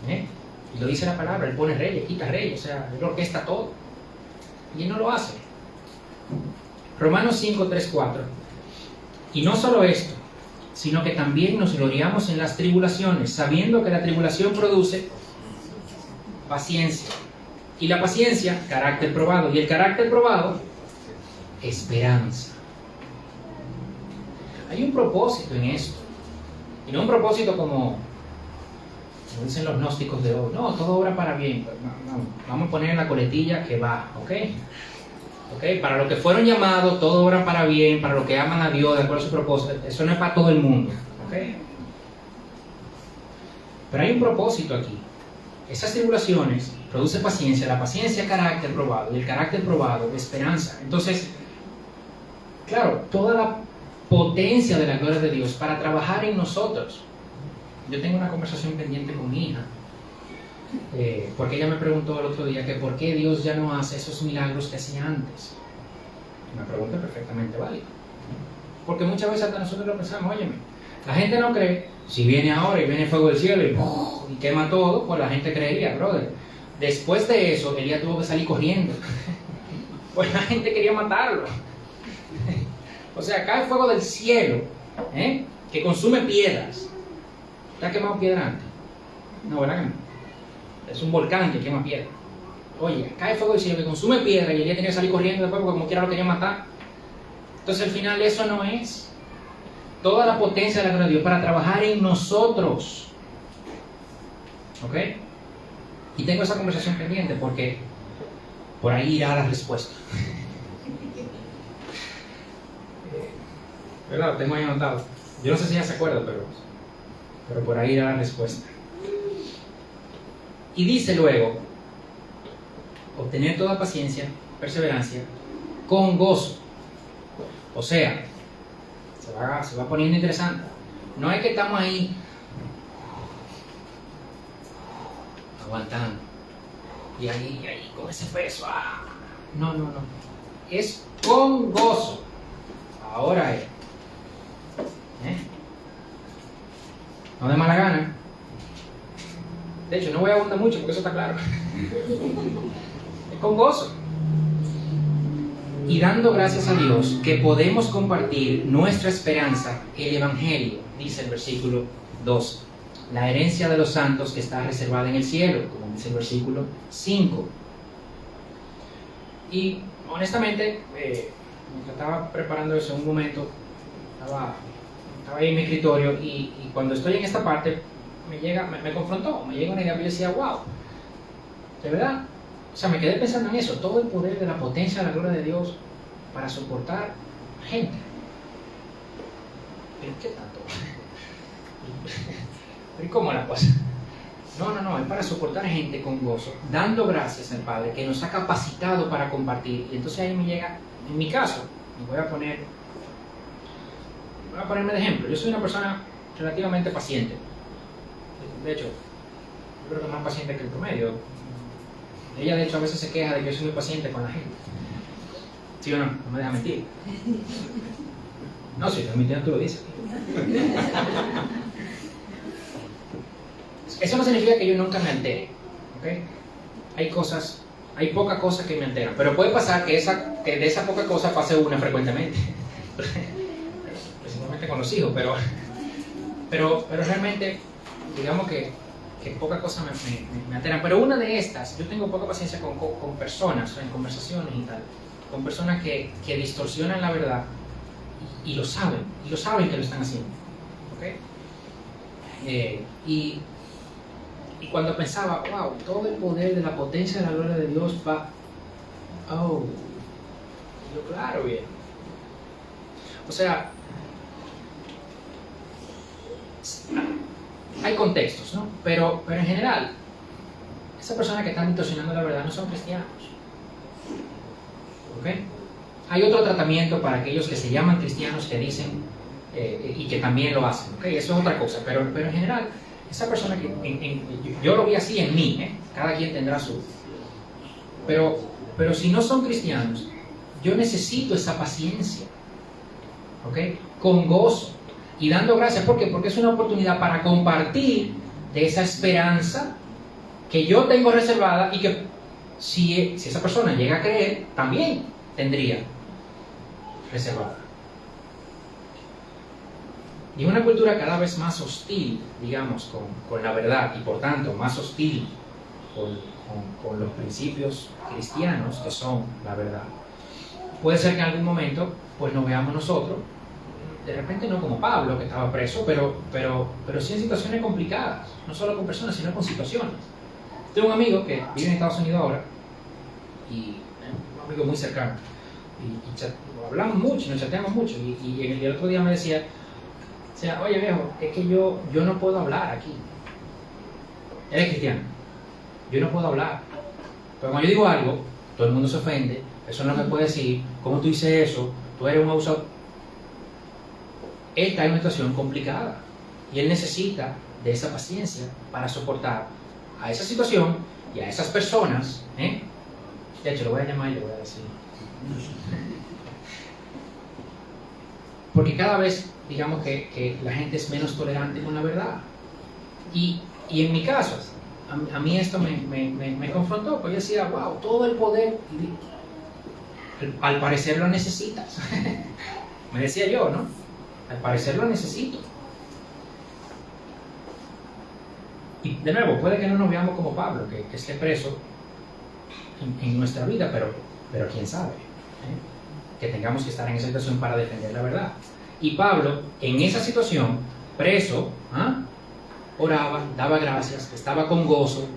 Y lo dice la palabra, Él pone reyes, quita reyes, o sea, Él orquesta todo. Y Él no lo hace. Romanos 5, 3, 4. Y no solo esto, sino que también nos gloriamos en las tribulaciones, sabiendo que la tribulación produce paciencia. Y la paciencia, carácter probado. Y el carácter probado, esperanza. Hay un propósito en esto. Y no un propósito como dicen los gnósticos de hoy. No, todo obra para bien. No, vamos a poner en la coletilla que va, ¿ok? ¿Ok? Para los que fueron llamados, todo obra para bien, para los que aman a Dios, de acuerdo a su propósito. Eso no es para todo el mundo, ¿ok? Pero hay un propósito aquí. Esas tribulaciones producen paciencia, la paciencia carácter probado, y el carácter probado esperanza. Entonces, claro, toda la potencia de la gloria de Dios para trabajar en nosotros. Yo tengo una conversación pendiente con mi hija, porque ella me preguntó el otro día que por qué Dios ya no hace esos milagros que hacía antes. Una pregunta perfectamente válida, porque muchas veces hasta nosotros lo pensamos. Óyeme, la gente no cree. Si viene ahora y viene fuego del cielo y quema todo, pues la gente creería, brother. Después de eso, Elías tuvo que salir corriendo, pues la gente quería matarlo. O sea, cae fuego del cielo, que consume piedras. ¿Te ha quemado piedra antes? No, ¿verdad que no? Es un volcán que quema piedra. Oye, cae fuego del cielo que consume piedra y Elías tenía que salir corriendo después porque como quiera lo quería matar. Entonces al final eso no es. Toda la potencia de la gloria de Dios para trabajar en nosotros. ¿Ok? Y tengo esa conversación pendiente porque por ahí irá la respuesta. ¿Verdad? Lo tengo ahí anotado. Yo no sé si ya se acuerda, pero por ahí irá la respuesta. Y dice luego, obtener toda paciencia, perseverancia, con gozo. O sea, se va poniendo interesante. No es que estamos ahí aguantando y ahí con ese peso. No. Es con gozo. Ahora es. No de mala gana. De hecho, no voy a abundar mucho porque eso está claro. Es con gozo. Y dando gracias a Dios que podemos compartir nuestra esperanza, el Evangelio, dice el versículo 2. La herencia de los santos que está reservada en el cielo, como dice el versículo 5. Y honestamente, me estaba preparando eso en un momento, estaba ahí en mi escritorio y cuando estoy en esta parte me confrontó, me llega una idea y yo decía, wow, de verdad, o sea, me quedé pensando en eso, todo el poder de la potencia de la gloria de Dios para soportar gente. ¿Pero qué tanto? ¿Pero cómo la cosa? No, es para soportar gente con gozo, dando gracias al Padre que nos ha capacitado para compartir. Y entonces ahí me llega, en mi caso, voy a ponerme de ejemplo. Yo soy una persona relativamente paciente. De hecho, yo creo que más paciente que el promedio. Ella de hecho a veces se queja de que yo soy muy paciente con la gente. ¿Sí o no? No me deja mentir. No, si estoy mintiendo tú lo dices. Eso no significa que yo nunca me altere, ¿ok? Hay pocas cosas que me alteran, pero puede pasar que de esa poca cosa pase una frecuentemente. Principalmente con los hijos, pero realmente, digamos que pocas cosas me alteran. Pero una de estas, yo tengo poca paciencia con personas, en conversaciones y tal, con personas que distorsionan la verdad y lo saben que lo están haciendo, ¿ok? Y Y cuando pensaba, wow, todo el poder de la potencia de la gloria de Dios va... Oh, yo, claro, bien. O sea, hay contextos, ¿no? Pero en general, esas personas que están distorsionando la verdad no son cristianos. ¿Ok? Hay otro tratamiento para aquellos que se llaman cristianos que dicen y que también lo hacen. ¿Ok? Eso es otra cosa. Pero en general, esa persona que... yo lo vi así en mí, ¿eh? Cada quien tendrá su... Pero si no son cristianos, yo necesito esa paciencia. ¿Ok? Con gozo. Y dando gracias. ¿Por qué? Porque es una oportunidad para compartir de esa esperanza que yo tengo reservada y que si esa persona llega a creer, también tendría reservada. Y una cultura cada vez más hostil, digamos, con la verdad y por tanto más hostil con los principios cristianos que son la verdad. Puede ser que en algún momento pues nos veamos nosotros, de repente no como Pablo que estaba preso, pero sí en situaciones complicadas, no solo con personas sino con situaciones. Tengo un amigo que vive en Estados Unidos ahora y un amigo muy cercano y hablamos mucho, nos chateamos mucho y el otro día me decía, o sea, oye viejo, es que yo no puedo hablar aquí. Él es cristiano, yo no puedo hablar, pero cuando yo digo algo todo el mundo se ofende, eso no me puede decir, ¿cómo tú dices eso? Tú eres un abusador. Él está en una situación complicada y él necesita de esa paciencia para soportar a esa situación y a esas personas. De hecho, lo voy a llamar y le voy a decir. Porque cada vez, digamos que la gente es menos tolerante con la verdad. Y en mi caso, a mí esto me confrontó, porque yo decía, wow, todo el poder, al parecer lo necesitas. Me decía yo, ¿no? Al parecer lo necesito. Y de nuevo, puede que no nos veamos como Pablo, que esté preso en nuestra vida, pero quién sabe, que tengamos que estar en esa situación para defender la verdad. Y Pablo, en esa situación, preso, oraba, daba gracias, estaba con gozo,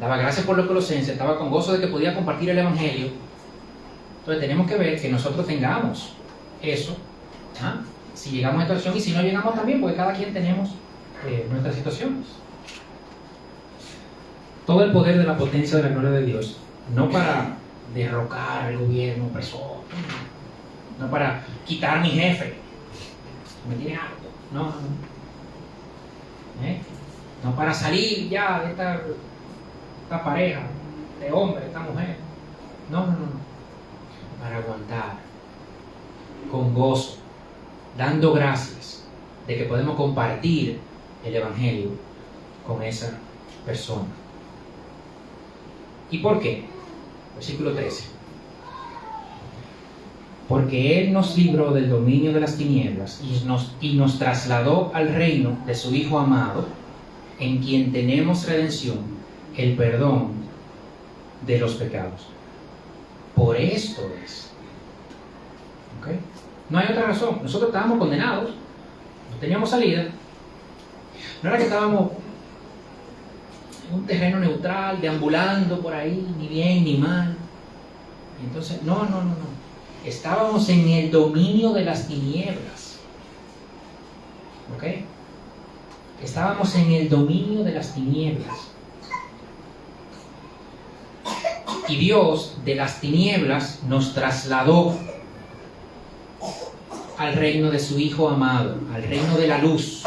daba gracias por los colosenses, estaba con gozo de que podía compartir el Evangelio. Entonces tenemos que ver que nosotros tengamos eso, si llegamos a esta situación y si no llegamos también, porque cada quien tenemos nuestras situaciones. Todo el poder de la potencia de la gloria de Dios, no para derrocar al gobierno opresor, no para quitar a mi jefe, me tiene harto, no. No para salir ya de esta pareja, de hombre, esta mujer, no, para aguantar con gozo, dando gracias de que podemos compartir el Evangelio con esa persona. ¿Y por qué? Versículo 13. Porque Él nos libró del dominio de las tinieblas y nos trasladó al reino de su Hijo amado, en quien tenemos redención, el perdón de los pecados. Por esto es. ¿Ok? No hay otra razón. Nosotros estábamos condenados, no teníamos salida. No era que estábamos en un terreno neutral, deambulando por ahí, ni bien ni mal. Entonces, no. Estábamos en el dominio de las tinieblas. ¿Ok? Estábamos en el dominio de las tinieblas. Y Dios de las tinieblas nos trasladó al reino de su Hijo amado, al reino de la luz,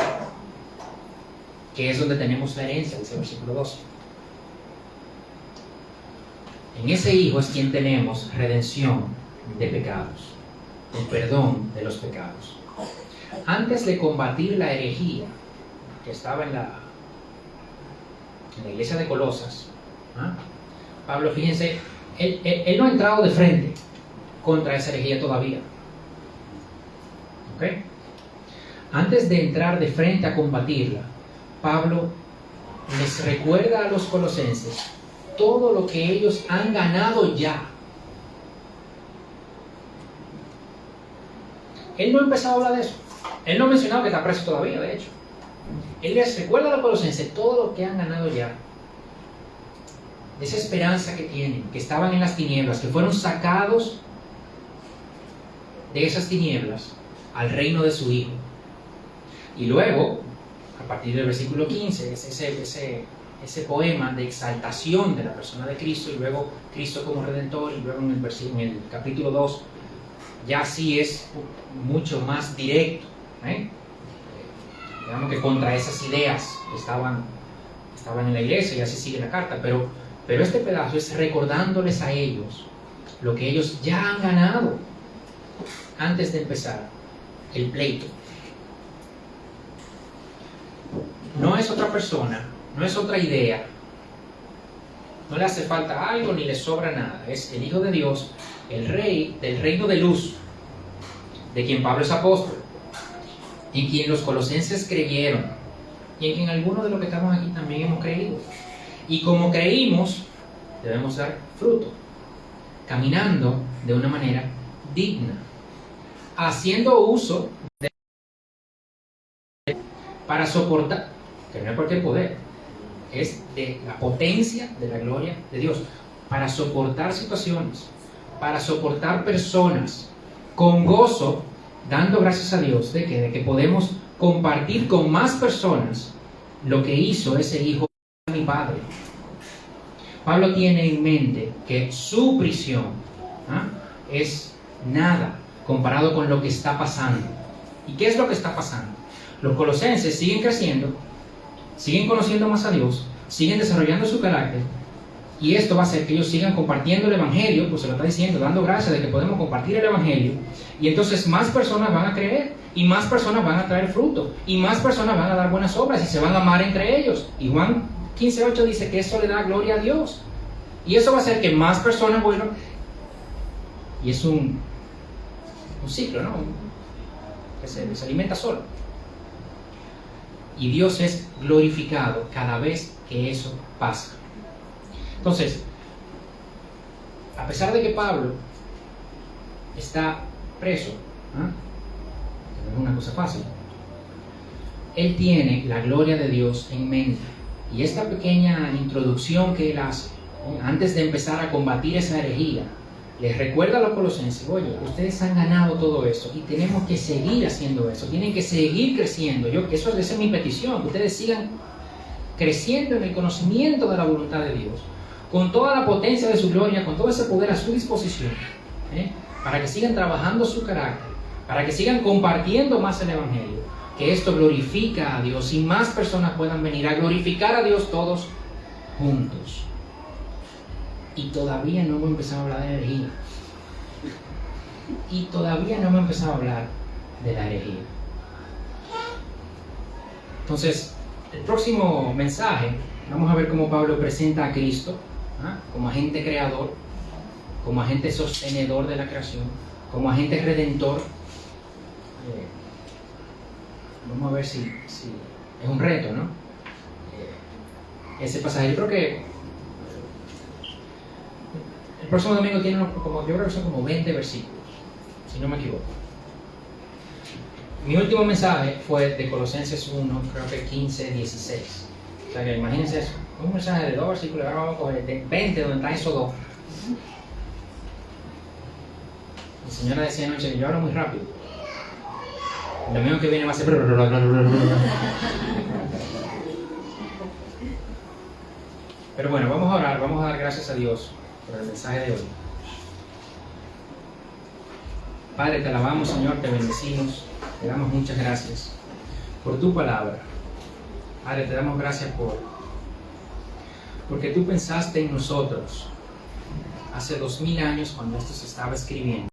que es donde tenemos la herencia, dice el versículo 12. En ese Hijo es quien tenemos redención de pecados, el perdón de los pecados. Antes de combatir la herejía que estaba en la iglesia de Colosas, Pablo, fíjense, él no ha entrado de frente contra esa herejía todavía. ¿Ok? Antes de entrar de frente a combatirla, Pablo les recuerda a los colosenses todo lo que ellos han ganado ya. Él no ha empezado a hablar de eso. Él no ha mencionado que está preso todavía, de hecho. Él les recuerda a los colosenses todo lo que han ganado ya, de esa esperanza que tienen, que estaban en las tinieblas, que fueron sacados de esas tinieblas al reino de su Hijo. Y luego, a partir del versículo 15, ese poema de exaltación de la persona de Cristo, y luego Cristo como Redentor, y luego en el capítulo 2, ya sí es mucho más directo, digamos que contra esas ideas que estaban en la iglesia, y así sigue la carta, pero este pedazo es recordándoles a ellos lo que ellos ya han ganado antes de empezar el pleito. No es otra persona, no es otra idea, no le hace falta algo ni le sobra nada. Es el Hijo de Dios, el Rey del reino de luz, de quien Pablo es apóstol, en quien los colosenses creyeron, y en quien algunos de los que estamos aquí también hemos creído. Y como creímos, debemos dar fruto, caminando de una manera digna, haciendo uso para soportar, que no es cualquier poder, es de la potencia de la gloria de Dios, para soportar situaciones, para soportar personas, con gozo, dando gracias a Dios de que podemos compartir con más personas lo que hizo ese Hijo de mi Padre. Pablo tiene en mente que su prisión es nada comparado con lo que está pasando. ¿Y qué es lo que está pasando? Los colosenses siguen creciendo, siguen conociendo más a Dios, siguen desarrollando su carácter, y esto va a hacer que ellos sigan compartiendo el Evangelio, pues se lo está diciendo, dando gracias de que podemos compartir el Evangelio, y entonces más personas van a creer, y más personas van a traer fruto, y más personas van a dar buenas obras, y se van a amar entre ellos. Y Juan 15:8 dice que eso le da gloria a Dios, y eso va a hacer que más personas vuelvan, y es un ciclo, ¿no? Que se alimenta solo. Y Dios es glorificado cada vez que eso pasa. Entonces, a pesar de que Pablo está preso, que no es una cosa fácil, él tiene la gloria de Dios en mente. Y esta pequeña introducción que él hace, antes de empezar a combatir esa herejía, les recuerda a los colosenses: oye, ustedes han ganado todo eso y tenemos que seguir haciendo eso, tienen que seguir creciendo. Esa es mi petición, que ustedes sigan creciendo en el conocimiento de la voluntad de Dios, con toda la potencia de su gloria, con todo ese poder a su disposición, para que sigan trabajando su carácter, para que sigan compartiendo más el Evangelio, que esto glorifica a Dios y más personas puedan venir a glorificar a Dios todos juntos. Y todavía no hemos empezado a hablar de herejía. Y todavía no hemos empezado a hablar de la herejía. Entonces, el próximo mensaje, vamos a ver cómo Pablo presenta a Cristo como agente creador, como agente sostenedor de la creación, como agente redentor. Vamos a ver si es un reto, ¿no? Ese pasaje, yo creo que el próximo domingo tiene yo creo que son como 20 versículos, si no me equivoco. Mi último mensaje fue de Colosenses 1, creo que 15, 16. O sea que imagínense eso, un mensaje de 2 versículos, ahora vamos a coger de 20 donde están esos dos. Mi señora decía anoche que yo hablo muy rápido. El domingo que viene va a ser... Pero bueno, vamos a orar, vamos a dar gracias a Dios por el mensaje de hoy. Padre, te alabamos, Señor, te bendecimos, te damos muchas gracias por tu palabra. Padre, te damos gracias porque tú pensaste en nosotros hace 2000 años cuando esto se estaba escribiendo.